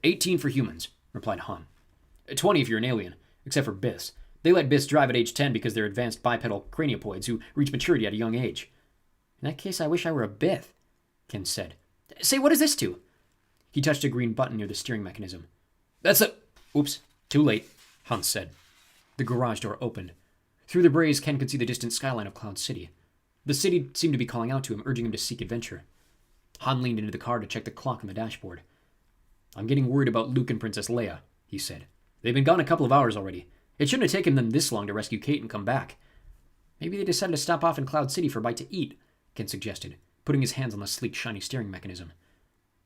[SPEAKER 1] 18 for humans, replied Han. 20 if you're an alien, except for Biths. They let Biths drive at age 10 because they're advanced bipedal craniopoids who reach maturity at a young age." "In that case, I wish I were a Bith," Ken said. "Say, what does this do?" He touched a green button near the steering mechanism. "That's a—" "Oops, too late," Han said. The garage door opened. Through the braze, Ken could see the distant skyline of Cloud City. The city seemed to be calling out to him, urging him to seek adventure. Han leaned into the car to check the clock on the dashboard. "I'm getting worried about Luke and Princess Leia," he said. "They've been gone a couple of hours already. It shouldn't have taken them this long to rescue Kate and come back." "Maybe they decided to stop off in Cloud City for a bite to eat," Ken suggested, putting his hands on the sleek, shiny steering mechanism.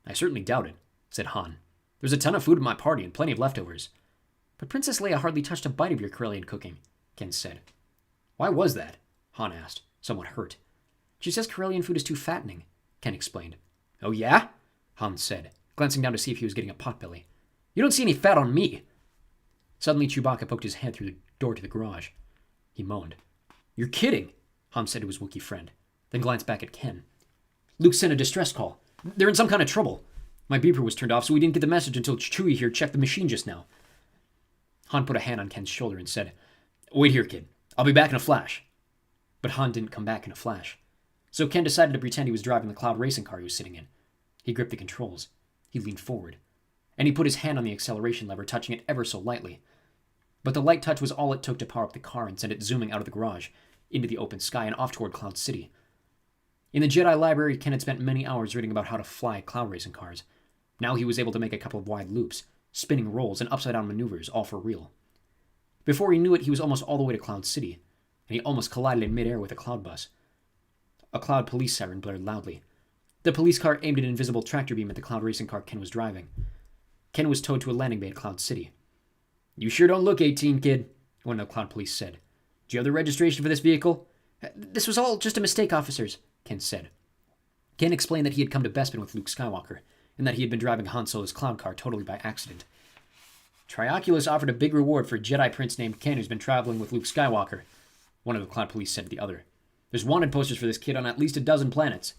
[SPEAKER 1] "I certainly doubt it," said Han. "There's a ton of food at my party and plenty of leftovers." "But Princess Leia hardly touched a bite of your Corellian cooking," Ken said. "Why was that?" Han asked, somewhat hurt. "She says Corellian food is too fattening," Ken explained. "Oh yeah?" Han said, glancing down to see if he was getting a potbelly. "You don't see any fat on me." Suddenly, Chewbacca poked his head through the door to the garage. He moaned. "You're kidding," Han said to his Wookiee friend, then glanced back at Ken. "Luke sent a distress call. They're in some kind of trouble. My beeper was turned off, so we didn't get the message until Chewie here checked the machine just now." Han put a hand on Ken's shoulder and said, "Wait here, kid. I'll be back in a flash." But Han didn't come back in a flash. So Ken decided to pretend he was driving the cloud racing car he was sitting in. He gripped the controls. He leaned forward. And he put his hand on the acceleration lever, touching it ever so lightly. But the light touch was all it took to power up the car and send it zooming out of the garage, into the open sky and off toward Cloud City. In the Jedi library, Ken had spent many hours reading about how to fly cloud racing cars. Now he was able to make a couple of wide loops, spinning rolls, and upside-down maneuvers, all for real. Before he knew it, he was almost all the way to Cloud City, and he almost collided in midair with a cloud bus. A cloud police siren blared loudly. The police car aimed an invisible tractor beam at the cloud racing car Ken was driving. Ken was towed to a landing bay at Cloud City. "You sure don't look 18, kid," one of the cloud police said. "Do you have the registration for this vehicle?" "This was all just a mistake, officers," Ken said. Ken explained that he had come to Bespin with Luke Skywalker, and that he had been driving Han Solo's cloud car totally by accident. "Trioculus offered a big reward for a Jedi prince named Ken who's been traveling with Luke Skywalker," one of the cloud police said to the other. "There's wanted posters for this kid on at least a dozen planets."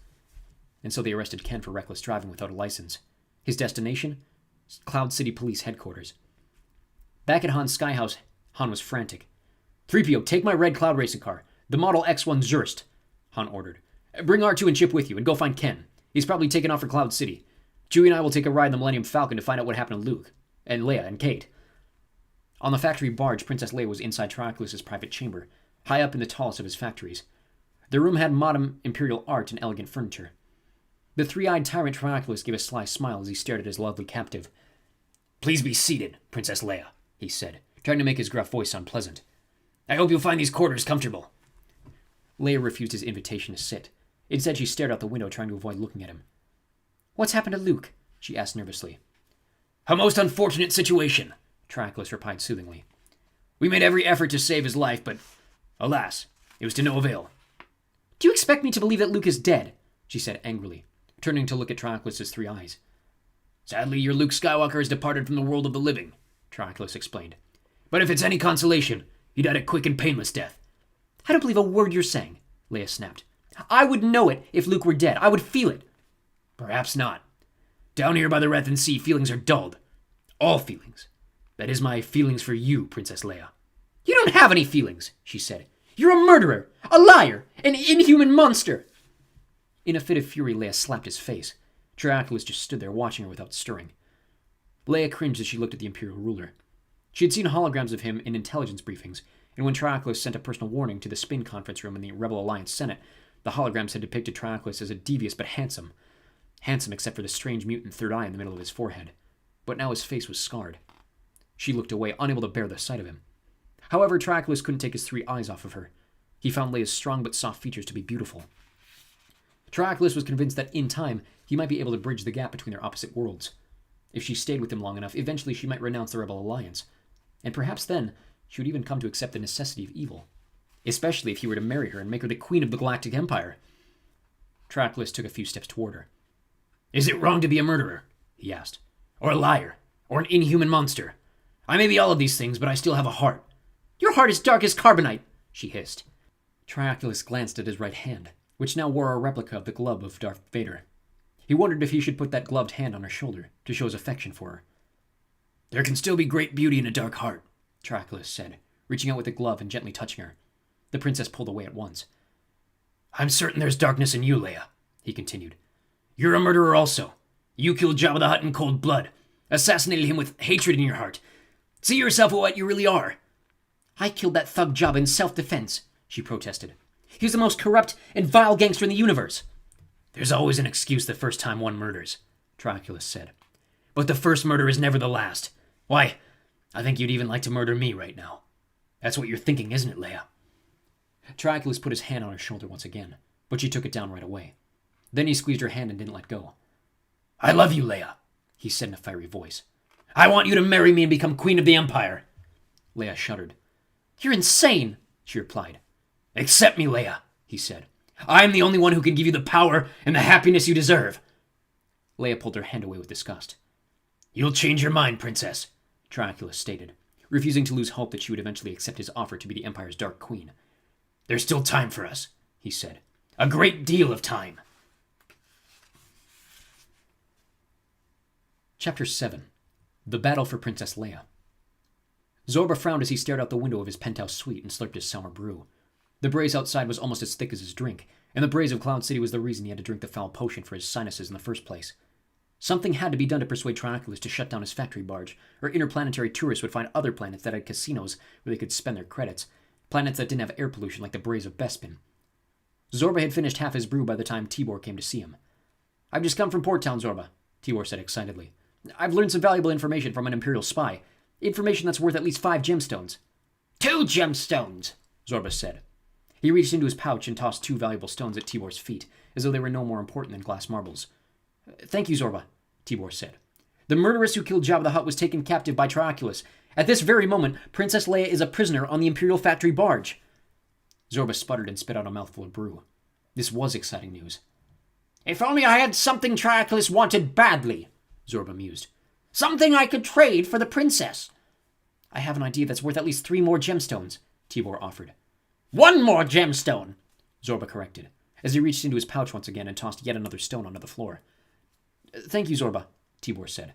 [SPEAKER 1] And so they arrested Ken for reckless driving without a license. His destination? Cloud City Police Headquarters. Back at Han's skyhouse, Han was frantic. 3PO, take my red cloud racing car. The Model X1 Zurst, Han ordered. Bring R2 and Chip with you, and go find Ken. He's probably taken off for Cloud City. Chewie and I will take a ride in the Millennium Falcon to find out what happened to Luke, and Leia, and Kate. On the factory barge, Princess Leia was inside Trioculus' private chamber, high up in the tallest of his factories. The room had modern Imperial art and elegant furniture. The three-eyed tyrant Trioculus gave a sly smile as he stared at his lovely captive. Please be seated, Princess Leia, he said, trying to make his gruff voice sound pleasant. I hope you'll find these quarters comfortable. Leia refused his invitation to sit. Instead, she stared out the window, trying to avoid looking at him. What's happened to Luke? She asked nervously. A most unfortunate situation, Trioculus replied soothingly. We made every effort to save his life, but, alas, it was to no avail. Do you expect me to believe that Luke is dead? She said angrily, turning to look at Trioculus' three eyes. Sadly, your Luke Skywalker has departed from the world of the living, Trioculus explained. But if it's any consolation, he died a quick and painless death. I don't believe a word you're saying, Leia snapped. I would know it if Luke were dead. I would feel it. Perhaps not. Down here by the Rathan Sea, feelings are dulled. All feelings. That is my feelings for you, Princess Leia. You don't have any feelings, she said. You're a murderer, a liar, an inhuman monster. In a fit of fury, Leia slapped his face. Trioculus just stood there watching her without stirring. Leia cringed as she looked at the Imperial ruler. She had seen holograms of him in intelligence briefings, and when Trioculus sent a personal warning to the spin conference room in the Rebel Alliance Senate, the holograms had depicted Trioculus as a devious but handsome. Handsome except for the strange mutant third eye in the middle of his forehead. But now his face was scarred. She looked away, unable to bear the sight of him. However, Trioculus couldn't take his three eyes off of her. He found Leia's strong but soft features to be beautiful. Trioculus was convinced that, in time, he might be able to bridge the gap between their opposite worlds. If she stayed with him long enough, eventually she might renounce the Rebel Alliance. And perhaps then, she would even come to accept the necessity of evil. Especially if he were to marry her and make her the queen of the Galactic Empire. Trioculus took a few steps toward her. Is it wrong to be a murderer? He asked. Or a liar? Or an inhuman monster? I may be all of these things, but I still have a heart. Your heart is dark as carbonite, she hissed. Trioculus glanced at his right hand, which now wore a replica of the glove of Darth Vader. He wondered if he should put that gloved hand on her shoulder to show his affection for her. There can still be great beauty in a dark heart, Trioculus said, reaching out with the glove and gently touching her. The princess pulled away at once. I'm certain there's darkness in you, Leia, he continued. You're a murderer also. You killed Jabba the Hutt in cold blood, assassinated him with hatred in your heart. See yourself for what you really are. I killed that thug Jabba in self-defense, she protested. He was the most corrupt and vile gangster in the universe. There's always an excuse the first time one murders, Trioculus said. But the first murder is never the last. Why, I think you'd even like to murder me right now. That's what you're thinking, isn't it, Leia? Trioculus put his hand on her shoulder once again, but she took it down right away. Then he squeezed her hand and didn't let go. I love you, Leia, he said in a fiery voice. I want you to marry me and become queen of the Empire. Leia shuddered. You're insane, she replied. Accept me, Leia, he said. I am the only one who can give you the power and the happiness you deserve. Leia pulled her hand away with disgust. You'll change your mind, Princess, Trioculus stated, refusing to lose hope that she would eventually accept his offer to be the Empire's Dark Queen. There's still time for us, he said. A great deal of time. Chapter 7. The Battle for Princess Leia. Zorba frowned as he stared out the window of his penthouse suite and slurped his summer brew. The braze outside was almost as thick as his drink, and the braze of Cloud City was the reason he had to drink the foul potion for his sinuses in the first place. Something had to be done to persuade Trioculus to shut down his factory barge, or interplanetary tourists would find other planets that had casinos where they could spend their credits, planets that didn't have air pollution like the braze of Bespin. Zorba had finished half his brew by the time Tibor came to see him. I've just come from Port Town, Zorba, Tibor said excitedly. I've learned some valuable information from an Imperial spy. Information that's worth at least 5 gemstones. 2 gemstones, Zorba said. He reached into his pouch and tossed 2 valuable stones at Tibor's feet, as though they were no more important than glass marbles. Thank you, Zorba, Tibor said. The murderess who killed Jabba the Hutt was taken captive by Trioculus. At this very moment, Princess Leia is a prisoner on the Imperial factory barge. Zorba sputtered and spit out a mouthful of brew. This was exciting news. If only I had something Trioculus wanted badly, Zorba mused. Something I could trade for the princess. I have an idea that's worth at least 3 more gemstones, Tibor offered. 1 more gemstone, Zorba corrected, as he reached into his pouch once again and tossed yet another stone onto the floor. Thank you, Zorba, Tibor said.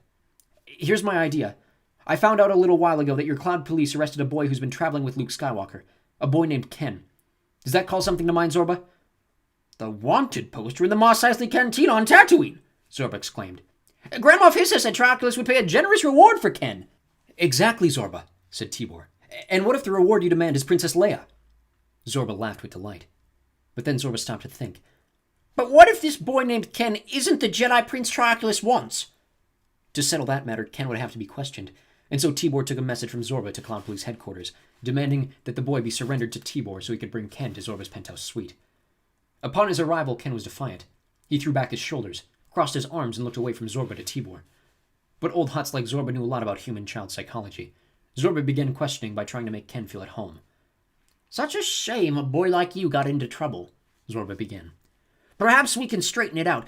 [SPEAKER 1] Here's my idea. I found out a little while ago that your Cloud Police arrested a boy who's been traveling with Luke Skywalker. A boy named Ken. Does that call something to mind, Zorba?"
[SPEAKER 2] "The wanted poster in the Mos Eisley Cantina on Tatooine!" Zorba exclaimed. "Grandma Fissa said Trioculus would pay a generous reward for Ken."
[SPEAKER 1] "Exactly, Zorba," said Tibor. "And what if the reward you demand is Princess Leia?" Zorba laughed with delight. But then Zorba stopped to think.
[SPEAKER 2] "But what if this boy named Ken isn't the Jedi Prince Trioculus wants?"
[SPEAKER 1] To settle that matter, Ken would have to be questioned, and so Tibor took a message from Zorba to Cloud Police headquarters, demanding that the boy be surrendered to Tibor so he could bring Ken to Zorba's penthouse suite. Upon his arrival, Ken was defiant. He threw back his shoulders, crossed his arms, and looked away from Zorba to Tibor. But old Hutts like Zorba knew a lot about human child psychology. Zorba began questioning by trying to make Ken feel at home.
[SPEAKER 2] "Such a shame a boy like you got into trouble," Zorba began. "Perhaps we can straighten it out.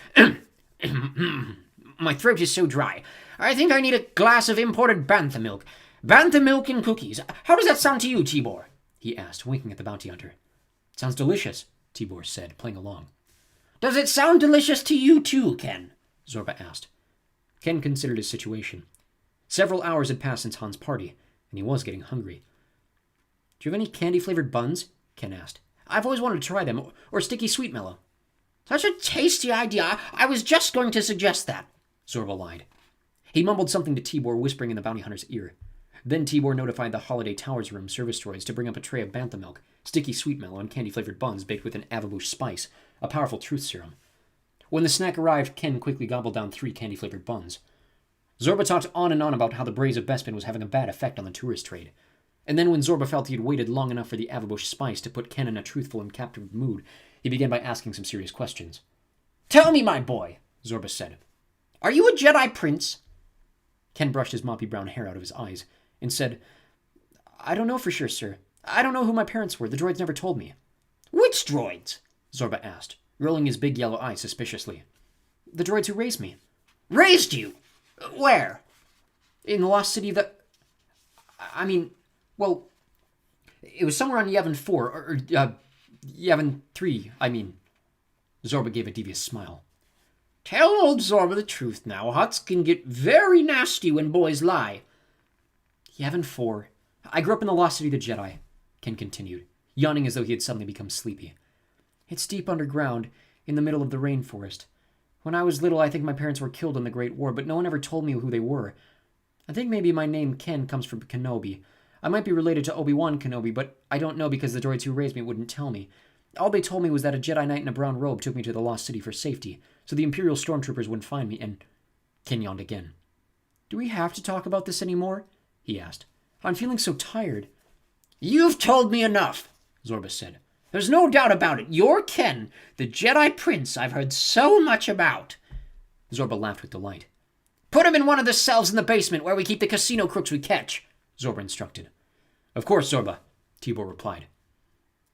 [SPEAKER 2] My throat is so dry. I think I need a glass of imported bantha milk. Bantha milk and cookies. How does that sound to you, Tibor?" he asked, winking at the bounty hunter.
[SPEAKER 1] "Sounds delicious," Tibor said, playing along.
[SPEAKER 2] "Does it sound delicious to you too, Ken?" Zorba asked.
[SPEAKER 1] Ken considered his situation. Several hours had passed since Han's party, and he was getting hungry. "Do you have any candy-flavored buns?" Ken asked.
[SPEAKER 2] "I've always wanted to try them, or sticky sweet mellow." "Such a tasty idea. I was just going to suggest that," Zorba lied.
[SPEAKER 1] He mumbled something to Tibor, whispering in the bounty hunter's ear. Then Tibor notified the Holiday Towers room service droids to bring up a tray of bantha milk, sticky sweet mellow, and candy-flavored buns baked with an avabush spice, a powerful truth serum. When the snack arrived, Ken quickly gobbled down 3 candy-flavored buns. Zorba talked on and on about how the Braze of Bespin was having a bad effect on the tourist trade. And then when Zorba felt he had waited long enough for the avabush spice to put Ken in a truthful and captive mood, he began by asking some serious questions.
[SPEAKER 2] "Tell me, my boy," Zorba said. "Are you a Jedi Prince?"
[SPEAKER 1] Ken brushed his moppy brown hair out of his eyes and said, "I don't know for sure, sir. I don't know who my parents were. The droids never told me."
[SPEAKER 2] "Which droids?"
[SPEAKER 1] Zorba asked, rolling his big yellow eyes suspiciously. "The droids who raised me."
[SPEAKER 2] "Raised you? Where?"
[SPEAKER 1] "In the lost city of the... well, it was somewhere on Yavin 4, or Yavin 3, Zorba gave a devious smile.
[SPEAKER 2] "Tell old Zorba the truth now. Hutts can get very nasty when boys lie."
[SPEAKER 1] "Yavin 4. I grew up in the lost city of the Jedi," Ken continued, yawning as though he had suddenly become sleepy. "It's deep underground, in the middle of the rainforest. When I was little, I think my parents were killed in the Great War, but no one ever told me who they were. I think maybe my name Ken comes from Kenobi. I might be related to Obi-Wan Kenobi, but I don't know because the droids who raised me wouldn't tell me. All they told me was that a Jedi Knight in a brown robe took me to the lost city for safety, so the Imperial stormtroopers wouldn't find me, and..." Ken yawned again. "Do we have to talk about this anymore?" he asked. "I'm feeling so tired."
[SPEAKER 2] "You've told me enough," Zorba said. "There's no doubt about it. You're Ken, the Jedi Prince I've heard so much about."
[SPEAKER 1] Zorba laughed with delight.
[SPEAKER 2] "Put him in one of the cells in the basement where we keep the casino crooks we catch," Zorba instructed.
[SPEAKER 1] "Of course, Zorba," Tibor replied.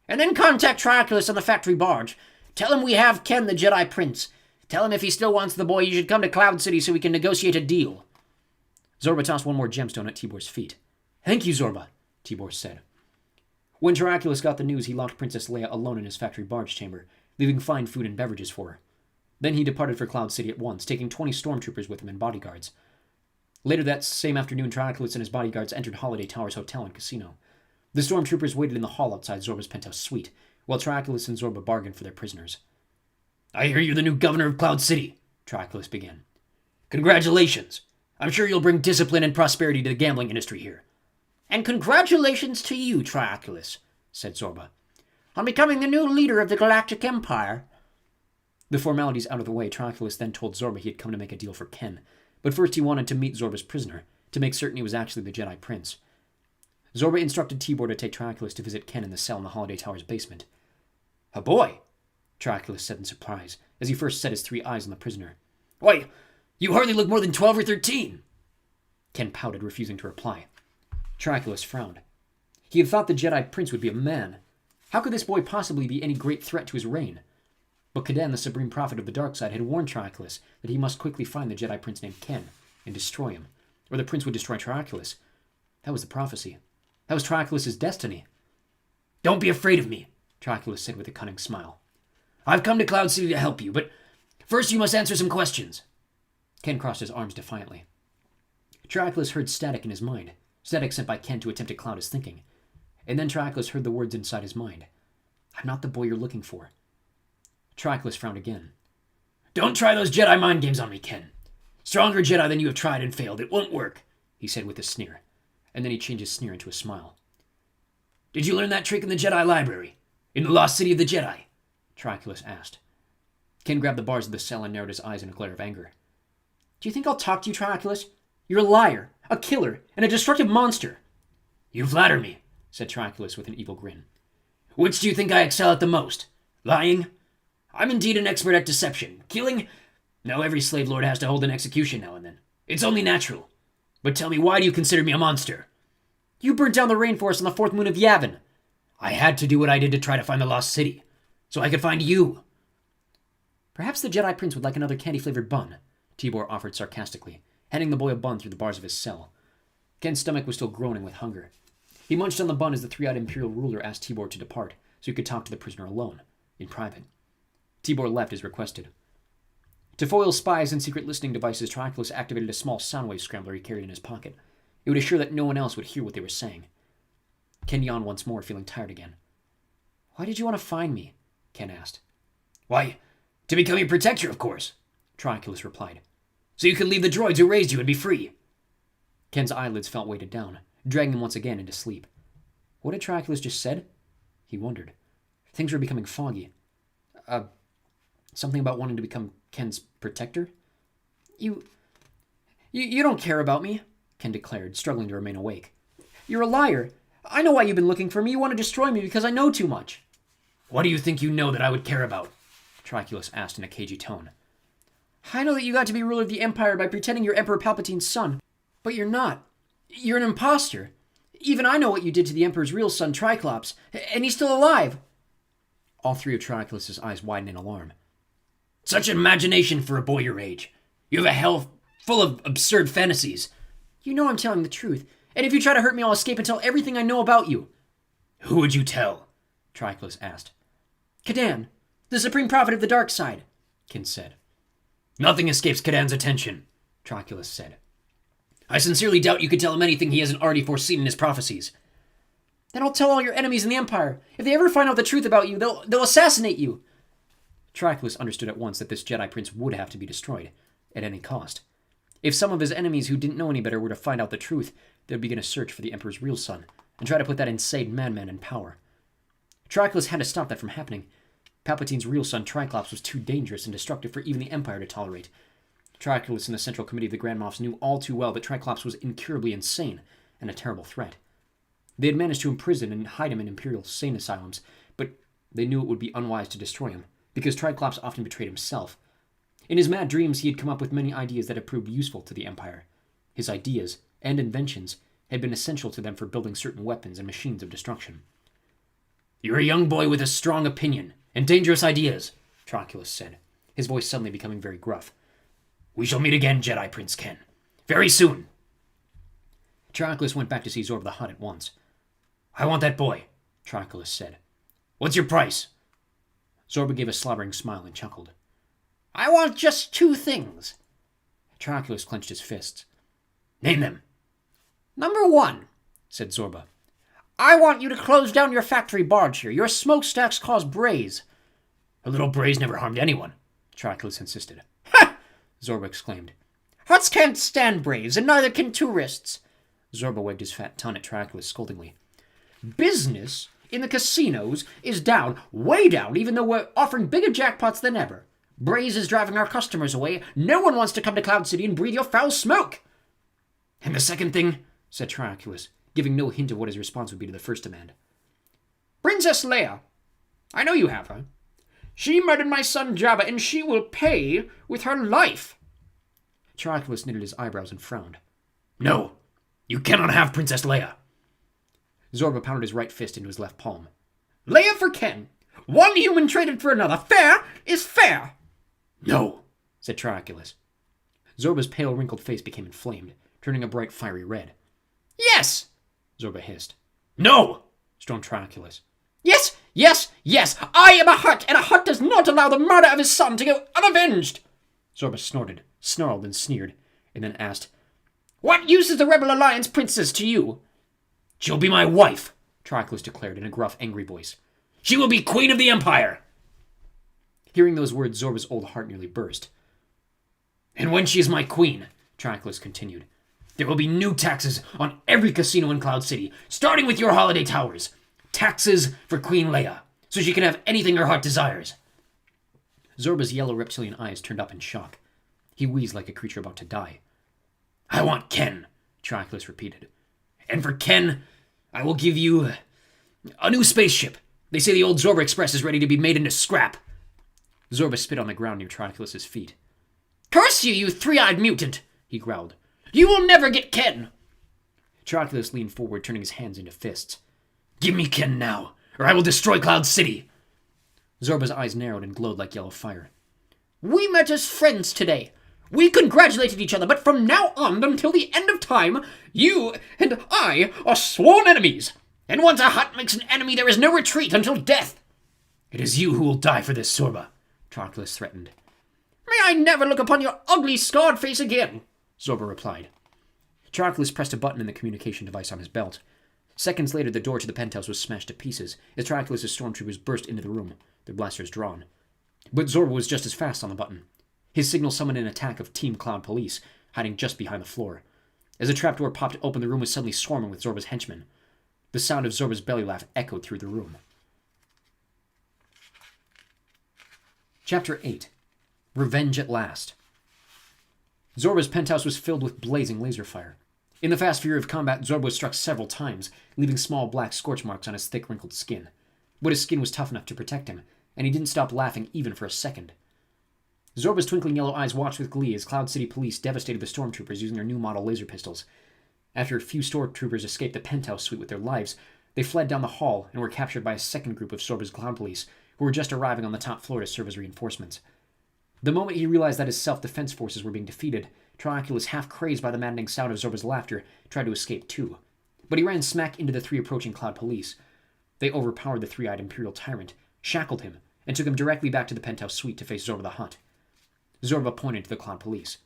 [SPEAKER 2] "And then contact Trioculus on the factory barge. Tell him we have Ken, the Jedi Prince. Tell him if he still wants the boy, he should come to Cloud City so we can negotiate a deal."
[SPEAKER 1] Zorba tossed one more gemstone at Tibor's feet. "Thank you, Zorba," Tibor said. When Trioculus got the news, he locked Princess Leia alone in his factory barge chamber, leaving fine food and beverages for her. Then he departed for Cloud City at once, taking 20 stormtroopers with him and bodyguards. Later that same afternoon, Trioculus and his bodyguards entered Holiday Towers Hotel and Casino. The stormtroopers waited in the hall outside Zorba's penthouse suite, while Trioculus and Zorba bargained for their prisoners. "I hear you're the new governor of Cloud City," Trioculus began. "Congratulations. I'm sure you'll bring discipline and prosperity to the gambling industry here."
[SPEAKER 2] "And congratulations to you, Trioculus," said Zorba, "on becoming the new leader of the Galactic Empire."
[SPEAKER 1] The formalities out of the way, Trioculus then told Zorba he had come to make a deal for Ken, but first he wanted to meet Zorba's prisoner, to make certain he was actually the Jedi Prince. Zorba instructed Tibor to take Trioculus to visit Ken in the cell in the Holiday Tower's basement.
[SPEAKER 2] "A boy?"
[SPEAKER 1] Trioculus said in surprise, as he first set his 3 eyes on the prisoner.
[SPEAKER 2] "Why, you hardly look more than 12 or 13.
[SPEAKER 1] Ken pouted, refusing to reply. Trioculus frowned. He had thought the Jedi Prince would be a man. How could this boy possibly be any great threat to his reign? But Kadan, the supreme prophet of the dark side, had warned Trioculus that he must quickly find the Jedi Prince named Ken and destroy him, or the prince would destroy Trioculus. That was the prophecy. That was Trioculus' destiny.
[SPEAKER 2] "Don't be afraid of me,"
[SPEAKER 1] Trioculus said with a cunning smile.
[SPEAKER 2] "I've come to Cloud City to help you, but first you must answer some questions."
[SPEAKER 1] Ken crossed his arms defiantly. Trioculus heard static in his mind, static sent by Ken to attempt to cloud his thinking. And then Trioculus heard the words inside his mind. I'm not the boy you're looking for. Trioculus frowned again. Don't try those Jedi mind games on me, Ken. Stronger Jedi than you have tried and failed. It won't work, he said with a sneer. And then he changed his sneer into a smile. Did you learn that trick in the Jedi library? In the lost city of the Jedi? Trioculus asked. Ken grabbed the bars of the cell and narrowed his eyes in a glare of anger. Do you think I'll talk to you, Trioculus? You're a liar, a killer, and a destructive monster. You flatter me, said Trioculus with an evil grin. Which do you think I excel at the most? Lying? I'm indeed an expert at deception. Killing? No, every slave lord has to hold an execution now and then. It's only natural. But tell me, why do you consider me a monster? You burnt down the rainforest on the fourth moon of Yavin. I had to do what I did to try to find the lost city, so I could find you. Perhaps the Jedi Prince would like another candy-flavored bun, Tibor offered sarcastically, handing the boy a bun through the bars of his cell. Ken's stomach was still groaning with hunger. He munched on the bun as the three-eyed Imperial ruler asked Tibor to depart, so he could talk to the prisoner alone, in private. Tibor left as requested. To foil spies and secret listening devices, Trioculus activated a small soundwave scrambler he carried in his pocket. It would assure that no one else would hear what they were saying. Ken yawned once more, feeling tired again. Why did you want to find me? Ken asked. Why, to become your protector, of course, Trioculus replied. So you could leave the droids who raised you and be free. Ken's eyelids felt weighted down, dragging him once again into sleep. What had Trioculus just said? He wondered. Things were becoming foggy. Something about wanting to become Ken's protector? You don't care about me, Ken declared, struggling to remain awake. You're a liar. I know why you've been looking for me. You want to destroy me because I know too much. What do you think you know that I would care about? Trioculus asked in a cagey tone. I know that you got to be ruler of the Empire by pretending you're Emperor Palpatine's son, but you're not. You're an imposter. Even I know what you did to the Emperor's real son, Triclops, and he's still alive. All three of Trioculus' eyes widened in alarm. Such imagination for a boy your age. You have a hell full of absurd fantasies. You know I'm telling the truth, and if you try to hurt me, I'll escape and tell everything I know about you. Who would you tell? Trioculus asked. Kadan, the supreme prophet of the dark side, Ken said. Nothing escapes Kadan's attention, Trioculus said. I sincerely doubt you could tell him anything he hasn't already foreseen in his prophecies. Then I'll tell all your enemies in the Empire. If they ever find out the truth about you, they'll assassinate you. Trioculus understood at once that this Jedi Prince would have to be destroyed, at any cost. If some of his enemies who didn't know any better were to find out the truth, they would begin a search for the Emperor's real son, and try to put that insane madman in power. Trioculus had to stop that from happening. Palpatine's real son, Triclops, was too dangerous and destructive for even the Empire to tolerate. Trioculus and the Central Committee of the Grand Moffs knew all too well that Triclops was incurably insane and a terrible threat. They had managed to imprison and hide him in Imperial sane asylums, but they knew it would be unwise to destroy him, because Triclops often betrayed himself. In his mad dreams, he had come up with many ideas that had proved useful to the Empire. His ideas, and inventions, had been essential to them for building certain weapons and machines of destruction. You're a young boy with a strong opinion, and dangerous ideas, Trioculus said, his voice suddenly becoming very gruff. We shall meet again, Jedi Prince Ken. Very soon. Trioculus went back to see Zorba the Hutt at once. I want that boy, Trioculus said. What's your price? Zorba gave a slobbering smile and chuckled. I want just 2 things. Trioculus clenched his fists. Name them. Number 1, said Zorba. I want you to close down your factory barge here. Your smokestacks cause braze. A little braze never harmed anyone, Trioculus insisted. Ha! Zorba exclaimed. Hutts can't stand braze, and neither can tourists. Zorba waved his fat tongue at Trioculus scoldingly. Business in the casinos is down, way down, even though we're offering bigger jackpots than ever. Braze is driving our customers away. No one wants to come to Cloud City and breathe your foul smoke. And the second thing, said Trioculus, giving no hint of what his response would be to the first demand. Princess Leia. I know you have her. She murdered my son Jabba, and she will pay with her life. Trioculus knitted his eyebrows and frowned. No, you cannot have Princess Leia. Zorba pounded his right fist into his left palm. Leia for Ken. One human traded for another. Fair is fair. No, said Trioculus. Zorba's pale, wrinkled face became inflamed, turning a bright, fiery red. Yes, Zorba hissed. No, stormed Trioculus. Yes, yes, yes, I am a Hutt, and a Hutt does not allow the murder of his son to go unavenged. Zorba snorted, snarled, and sneered, and then asked,
[SPEAKER 2] What use is the Rebel Alliance princess to you?
[SPEAKER 1] She'll be my wife, Trioculus declared in a gruff, angry voice. She will be queen of the Empire! Hearing those words, Zorba's old heart nearly burst. And when she is my queen, Trioculus continued, there will be new taxes on every casino in Cloud City, starting with your holiday towers. Taxes for Queen Leia, so she can have anything her heart desires. Zorba's yellow reptilian eyes turned up in shock. He wheezed like a creature about to die. I want Ken, Trioculus repeated. And for Ken, I will give you a new spaceship. They say the old Zorba Express is ready to be made into scrap. Zorba spit on the ground near Trioculus's feet.
[SPEAKER 2] Curse you, you three-eyed mutant, he growled. You will never get Ken.
[SPEAKER 1] Trioculus leaned forward, turning his hands into fists. Give me Ken now, or I will destroy Cloud City. Zorba's eyes narrowed and glowed like yellow fire.
[SPEAKER 2] We met as friends today. We congratulated each other, but from now on until the end of time, you and I are sworn enemies. And once a Hutt makes an enemy, there is no retreat until death.
[SPEAKER 1] It is you who will die for this, Zorba, Trioculus threatened.
[SPEAKER 2] May I never look upon your ugly, scarred face again, Zorba replied.
[SPEAKER 1] Trioculus pressed a button in the communication device on his belt. Seconds later, the door to the penthouse was smashed to pieces as Trioculus' stormtroopers burst into the room, their blasters drawn. But Zorba was just as fast on the button. His signal summoned an attack of Team Cloud Police, hiding just behind the floor. As the trapdoor popped open, the room was suddenly swarming with Zorba's henchmen. The sound of Zorba's belly laugh echoed through the room. Chapter 8. Revenge at Last. Zorba's penthouse was filled with blazing laser fire. In the fast fury of combat, Zorba was struck several times, leaving small black scorch marks on his thick, wrinkled skin. But his skin was tough enough to protect him, and he didn't stop laughing even for a second. Zorba's twinkling yellow eyes watched with glee as Cloud City police devastated the stormtroopers using their new model laser pistols. After a few stormtroopers escaped the penthouse suite with their lives, they fled down the hall and were captured by a second group of Zorba's cloud police, who were just arriving on the top floor to serve as reinforcements. The moment he realized that his self-defense forces were being defeated, Trioculus, half crazed by the maddening sound of Zorba's laughter, tried to escape too. But he ran smack into the three approaching cloud police. They overpowered the three-eyed Imperial tyrant, shackled him, and took him directly back to the penthouse suite to face Zorba the Hutt. Zorba pointed to the cloud police.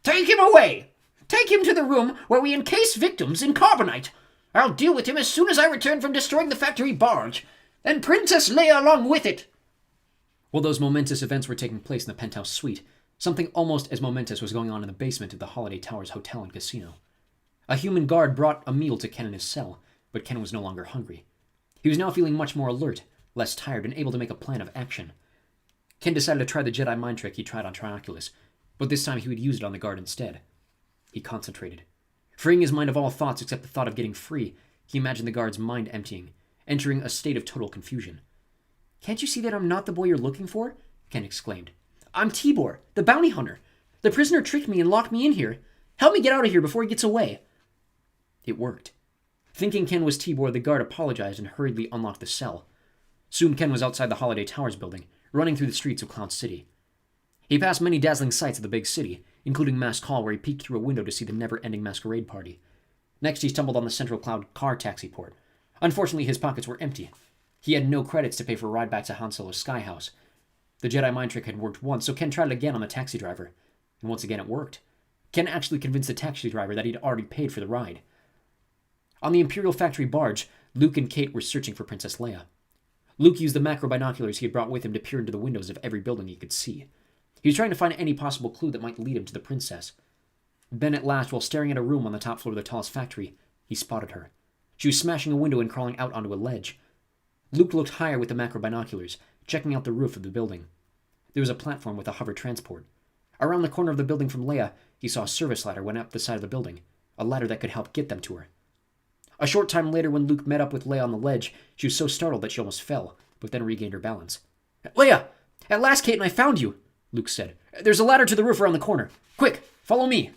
[SPEAKER 2] Take him away! Take him to the room where we encase victims in carbonite. I'll deal with him as soon as I return from destroying the factory barge. And Princess Leia along with it.
[SPEAKER 1] While those momentous events were taking place in the penthouse suite, something almost as momentous was going on in the basement of the Holiday Towers Hotel and Casino. A human guard brought a meal to Ken in his cell, but Ken was no longer hungry. He was now feeling much more alert, less tired, and able to make a plan of action. Ken decided to try the Jedi mind trick he tried on Trioculus, but this time he would use it on the guard instead. He concentrated. Freeing his mind of all thoughts except the thought of getting free, he imagined the guard's mind emptying, entering a state of total confusion. Can't you see that I'm not the boy you're looking for? Ken exclaimed. I'm Tibor, the bounty hunter. The prisoner tricked me and locked me in here. Help me get out of here before he gets away. It worked. Thinking Ken was Tibor, the guard apologized and hurriedly unlocked the cell. Soon Ken was outside the Holiday Towers building, running through the streets of Cloud City. He passed many dazzling sights of the big city, including Mask Hall, where he peeked through a window to see the never-ending masquerade party. Next, he stumbled on the Central Cloud car taxi port. Unfortunately, his pockets were empty. He had no credits to pay for a ride back to Han Solo's Sky House. The Jedi mind trick had worked once, so Ken tried it again on the taxi driver. And once again it worked. Ken actually convinced the taxi driver that he'd already paid for the ride. On the Imperial factory barge, Luke and Kate were searching for Princess Leia. Luke used the macro binoculars he had brought with him to peer into the windows of every building he could see. He was trying to find any possible clue that might lead him to the princess. Then at last, while staring at a room on the top floor of the tallest factory, he spotted her. She was smashing a window and crawling out onto a ledge. Luke looked higher with the macro binoculars, checking out the roof of the building. There was a platform with a hover transport. Around the corner of the building from Leia, he saw a service ladder went up the side of the building, a ladder that could help get them to her. A short time later, when Luke met up with Leia on the ledge, she was so startled that she almost fell, but then regained her balance. Leia! At last, Kate and I found you, Luke said. There's a ladder to the roof around the corner. Quick, follow me.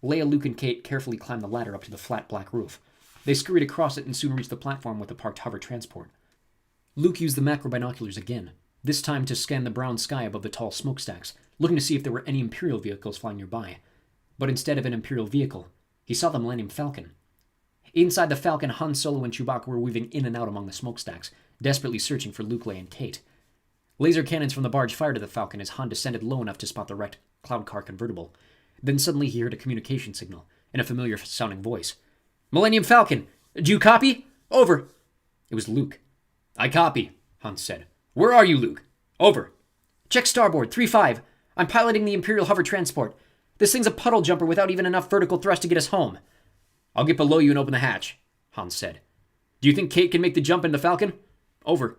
[SPEAKER 1] Leia, Luke, and Kate carefully climbed the ladder up to the flat black roof. They scurried across it and soon reached the platform with the parked hover transport. Luke used the macro binoculars again, this time to scan the brown sky above the tall smokestacks, looking to see if there were any Imperial vehicles flying nearby. But instead of an Imperial vehicle, he saw the Millennium Falcon. Inside the Falcon, Han Solo and Chewbacca were weaving in and out among the smokestacks, desperately searching for Luke, Leia, and Kate. Laser cannons from the barge fired at the Falcon as Han descended low enough to spot the wrecked cloud car convertible. Then suddenly he heard a communication signal, in a familiar-sounding voice. "Millennium Falcon, do you copy? Over." It was Luke. "I copy," Hunt said. "Where are you, Luke? Over."
[SPEAKER 2] "Check starboard, 3-5. I'm piloting the Imperial hover transport. This thing's a puddle jumper without even enough vertical thrust to get us home."
[SPEAKER 1] "I'll get below you and open the hatch," Hans said. "Do you think Kate can make the jump in the Falcon?" Over.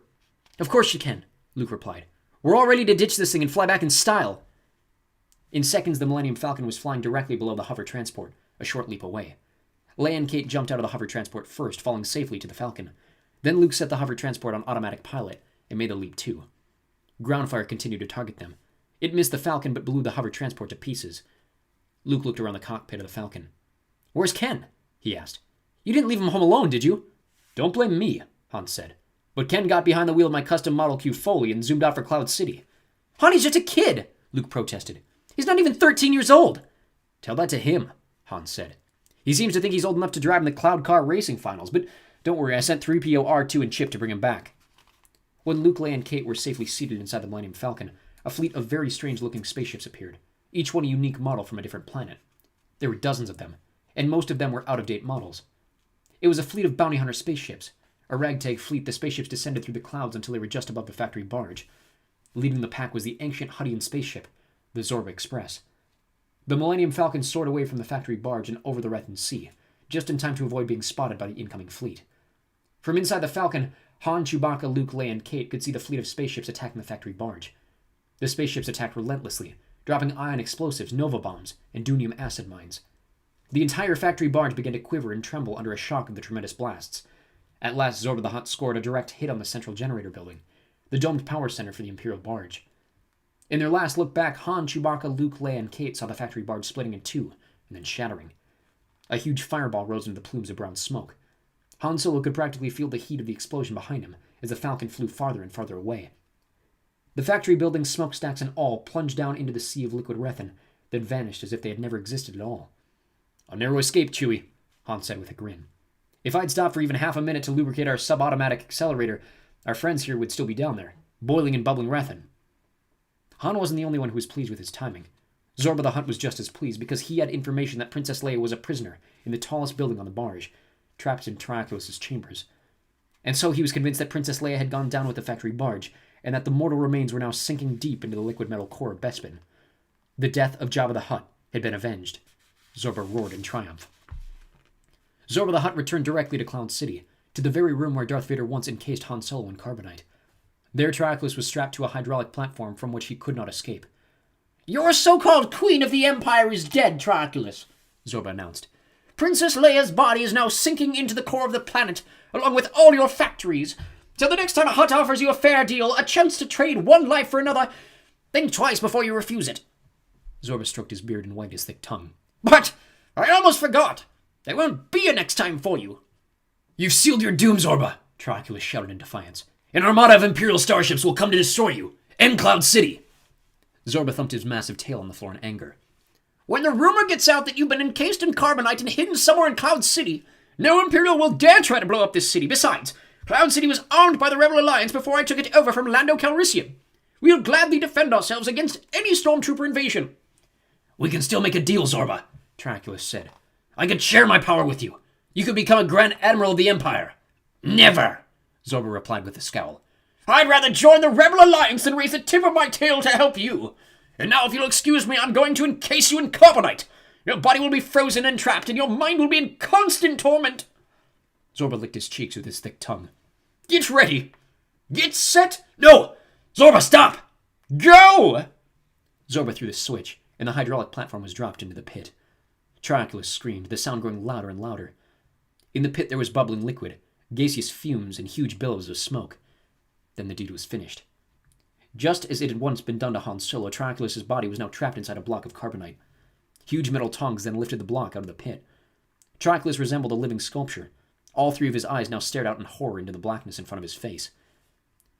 [SPEAKER 2] "Of course she can," Luke replied. "We're all ready to ditch this thing and fly back in style." In seconds, the Millennium Falcon was flying directly below the hover transport, a short leap away. Leia and Kate jumped out of the hover transport first, falling safely to the Falcon. Then Luke set the hover transport on automatic pilot and made the leap too. Ground fire continued to target them. It missed the Falcon but blew the hover transport to pieces. Luke looked around the cockpit of the Falcon. "Where's Ken?" he asked. "You didn't leave him home alone, did you?"
[SPEAKER 1] "Don't blame me," Hans said. "But Ken got behind the wheel of my custom Model Q Foley and zoomed out for Cloud City."
[SPEAKER 2] "Hon, he's just a kid," Luke protested. "He's not even 13 years old."
[SPEAKER 1] "Tell that to him," Hans said. "He seems to think he's old enough to drive in the Cloud Car Racing Finals, but don't worry, I sent 3PO R2 and Chip to bring him back." When Luke, Leia, and Kate were safely seated inside the Millennium Falcon, a fleet of very strange-looking spaceships appeared, each one a unique model from a different planet. There were dozens of them, and most of them were out-of-date models. It was a fleet of bounty hunter spaceships. A ragtag fleet, the spaceships descended through the clouds until they were just above the factory barge. Leading the pack was the ancient Huttian spaceship, the Zorba Express. The Millennium Falcon soared away from the factory barge and over the Rethan Sea, just in time to avoid being spotted by the incoming fleet. From inside the Falcon, Han, Chewbacca, Luke, Leia, and Kate could see the fleet of spaceships attacking the factory barge. The spaceships attacked relentlessly, dropping ion explosives, nova bombs, and dunium acid mines. The entire factory barge began to quiver and tremble under a shock of the tremendous blasts. At last, Zorba the Hutt scored a direct hit on the central generator building, the domed power center for the Imperial barge. In their last look back, Han, Chewbacca, Luke, Leia, and Kate saw the factory barge splitting in two, and then shattering. A huge fireball rose into the plumes of brown smoke. Han Solo could practically feel the heat of the explosion behind him as the Falcon flew farther and farther away. The factory buildings, smokestacks, and all plunged down into the sea of liquid Rethan, then vanished as if they had never existed at all. "A narrow escape, Chewie," Han said with a grin. "If I'd stopped for even half a minute to lubricate our sub-automatic accelerator, our friends here would still be down there, boiling and bubbling Rethan." Han wasn't the only one who was pleased with his timing. Zorba the Hutt was just as pleased, because he had information that Princess Leia was a prisoner in the tallest building on the barge, trapped in Triaculus' chambers. And so he was convinced that Princess Leia had gone down with the factory barge, and that the mortal remains were now sinking deep into the liquid metal core of Bespin. The death of Jabba the Hutt had been avenged. Zorba roared in triumph. Zorba the Hutt returned directly to Cloud City, to the very room where Darth Vader once encased Han Solo in carbonite. There, Triaculus was strapped to a hydraulic platform from which he could not escape.
[SPEAKER 2] "Your so-called Queen of the Empire is dead, Triaculus," Zorba announced. "Princess Leia's body is now sinking into the core of the planet, along with all your factories. So the next time Hutt offers you a fair deal, a chance to trade one life for another, think twice before you refuse it."
[SPEAKER 1] Zorba stroked his beard and wagged his thick tongue.
[SPEAKER 2] "But I almost forgot. There won't be a next time for you."
[SPEAKER 1] "You've sealed your doom, Zorba," Triaculus shouted in defiance. "An armada of Imperial starships will come to destroy you, and Cloud City." Zorba thumped his massive tail on the floor in anger.
[SPEAKER 2] "When the rumor gets out that you've been encased in carbonite and hidden somewhere in Cloud City, no Imperial will dare try to blow up this city. Besides, Cloud City was armed by the Rebel Alliance before I took it over from Lando Calrissian. We'll gladly defend ourselves against any stormtrooper invasion."
[SPEAKER 1] "We can still make a deal, Zorba," Triaculus said. "I could share my power with you. You could become a Grand Admiral of the Empire."
[SPEAKER 2] "Never,"
[SPEAKER 1] Zorba replied with a scowl.
[SPEAKER 2] "I'd rather join the Rebel Alliance than raise the tip of my tail to help you. And now, if you'll excuse me, I'm going to encase you in carbonite. Your body will be frozen and trapped, and your mind will be in constant torment."
[SPEAKER 1] Zorba licked his cheeks with his thick tongue.
[SPEAKER 2] "Get ready. Get set.
[SPEAKER 1] No! Zorba, stop!
[SPEAKER 2] Go!"
[SPEAKER 1] Zorba threw the switch, and the hydraulic platform was dropped into the pit. Triaculus screamed, the sound growing louder and louder. In the pit there was bubbling liquid, gaseous fumes, and huge billows of smoke. Then the deed was finished. Just as it had once been done to Han Solo, Triaculus' body was now trapped inside a block of carbonite. Huge metal tongs then lifted the block out of the pit. Triaculus resembled a living sculpture. All three of his eyes now stared out in horror into the blackness in front of his face.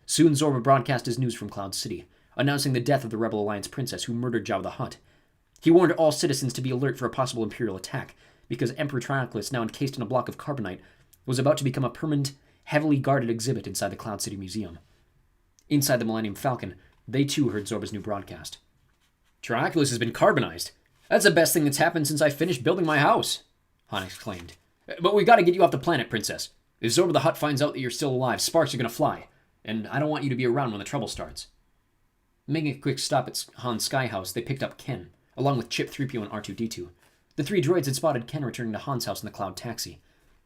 [SPEAKER 1] Soon Zorba broadcast his news from Cloud City, announcing the death of the Rebel Alliance princess who murdered Jabba the Hutt. He warned all citizens to be alert for a possible Imperial attack, because Emperor Triaculus, now encased in a block of carbonite, was about to become a permanent, heavily guarded exhibit inside the Cloud City Museum. Inside the Millennium Falcon, they too heard Zorba's new broadcast. "Triaculus has been carbonized. That's the best thing that's happened since I finished building my house," Han exclaimed. But we've got to get you off the planet, Princess. If Zorba the Hutt finds out that you're still alive, sparks are going to fly. And I don't want you to be around when the trouble starts. Making a quick stop at Han's sky house, they picked up Ken, along with Chip, 3PO, and R2-D2. The three droids had spotted Ken returning to Han's house in the Cloud taxi.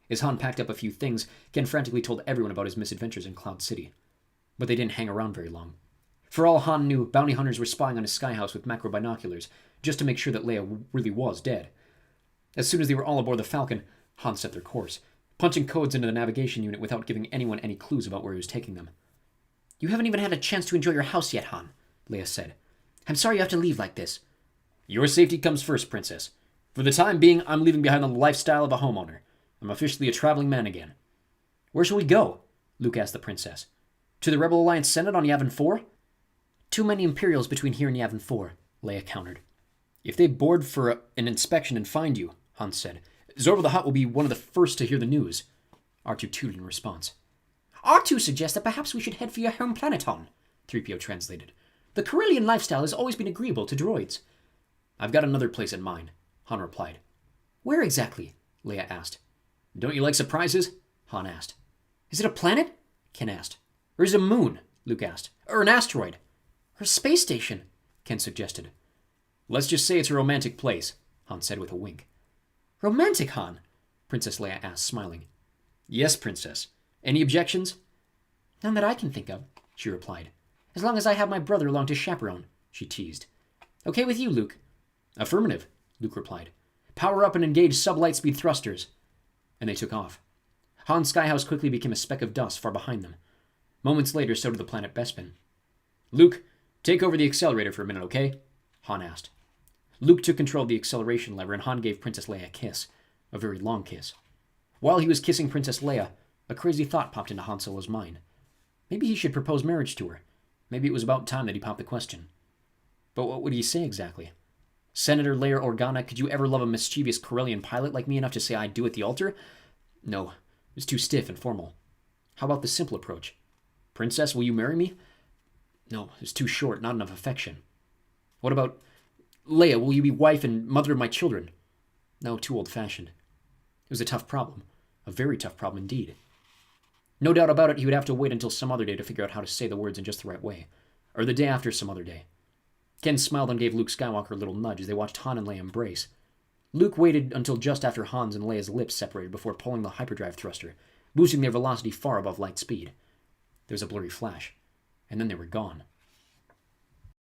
[SPEAKER 1] As Han packed up a few things, Ken frantically told everyone about his misadventures in Cloud City. But they didn't hang around very long. For all Han knew, bounty hunters were spying on his sky house with macro binoculars, just to make sure that Leia really was dead. As soon as they were all aboard the Falcon, Han set their course, punching codes into the navigation unit without giving anyone any clues about where he was taking them.
[SPEAKER 2] You haven't even had a chance to enjoy your house yet, Han, Leia said. I'm sorry you have to leave like this.
[SPEAKER 1] Your safety comes first, Princess. For the time being, I'm leaving behind the lifestyle of a homeowner. I'm officially a traveling man again.
[SPEAKER 2] Where shall we go?
[SPEAKER 1] Luke asked the princess. To the Rebel Alliance Senate on Yavin 4?
[SPEAKER 2] Too many Imperials between here and Yavin 4, Leia countered.
[SPEAKER 1] If they board for an inspection and find you, Han said, Zorba the Hutt will be one of the first to hear the news. R2 tooted in response.
[SPEAKER 2] R2 suggests that perhaps we should head for your home planet, Han, 3PO translated. The Corellian lifestyle has always been agreeable to droids.
[SPEAKER 1] I've got another place in mind, Han replied.
[SPEAKER 2] Where exactly? Leia asked.
[SPEAKER 1] Don't you like surprises? Han asked.
[SPEAKER 2] Is it a planet? Ken asked.
[SPEAKER 1] Or is it a moon? Luke asked. Or an asteroid?
[SPEAKER 2] Or a space station?
[SPEAKER 1] Ken suggested. Let's just say it's a romantic place, Han said with a wink.
[SPEAKER 2] Romantic, Han?
[SPEAKER 1] Princess Leia asked, smiling. Yes, Princess. Any objections?
[SPEAKER 2] None that I can think of, she replied. As long as I have my brother along to chaperone, she teased. Okay with you, Luke?
[SPEAKER 1] Affirmative, Luke replied. Power up and engage sub-lightspeed thrusters. And they took off. Han's skyhouse quickly became a speck of dust far behind them. Moments later, so did the planet Bespin. Luke, take over the accelerator for a minute, okay? Han asked. Luke took control of the acceleration lever, and Han gave Princess Leia a kiss. A very long kiss. While he was kissing Princess Leia, a crazy thought popped into Han Solo's mind. Maybe he should propose marriage to her. Maybe it was about time that he popped the question. But what would he say exactly? Senator Leia Organa, could you ever love a mischievous Corellian pilot like me enough to say I do at the altar? No, it's too stiff and formal. How about the simple approach? Princess, will you marry me? No, it's too short, not enough affection. What about, Leia, will you be wife and mother of my children? No, too old-fashioned. It was a tough problem. A very tough problem indeed. No doubt about it, he would have to wait until some other day to figure out how to say the words in just the right way. Or the day after some other day. Ken smiled and gave Luke Skywalker a little nudge as they watched Han and Leia embrace. Luke waited until just after Han's and Leia's lips separated before pulling the hyperdrive thruster, boosting their velocity far above light speed. There was a blurry flash, and then they were gone.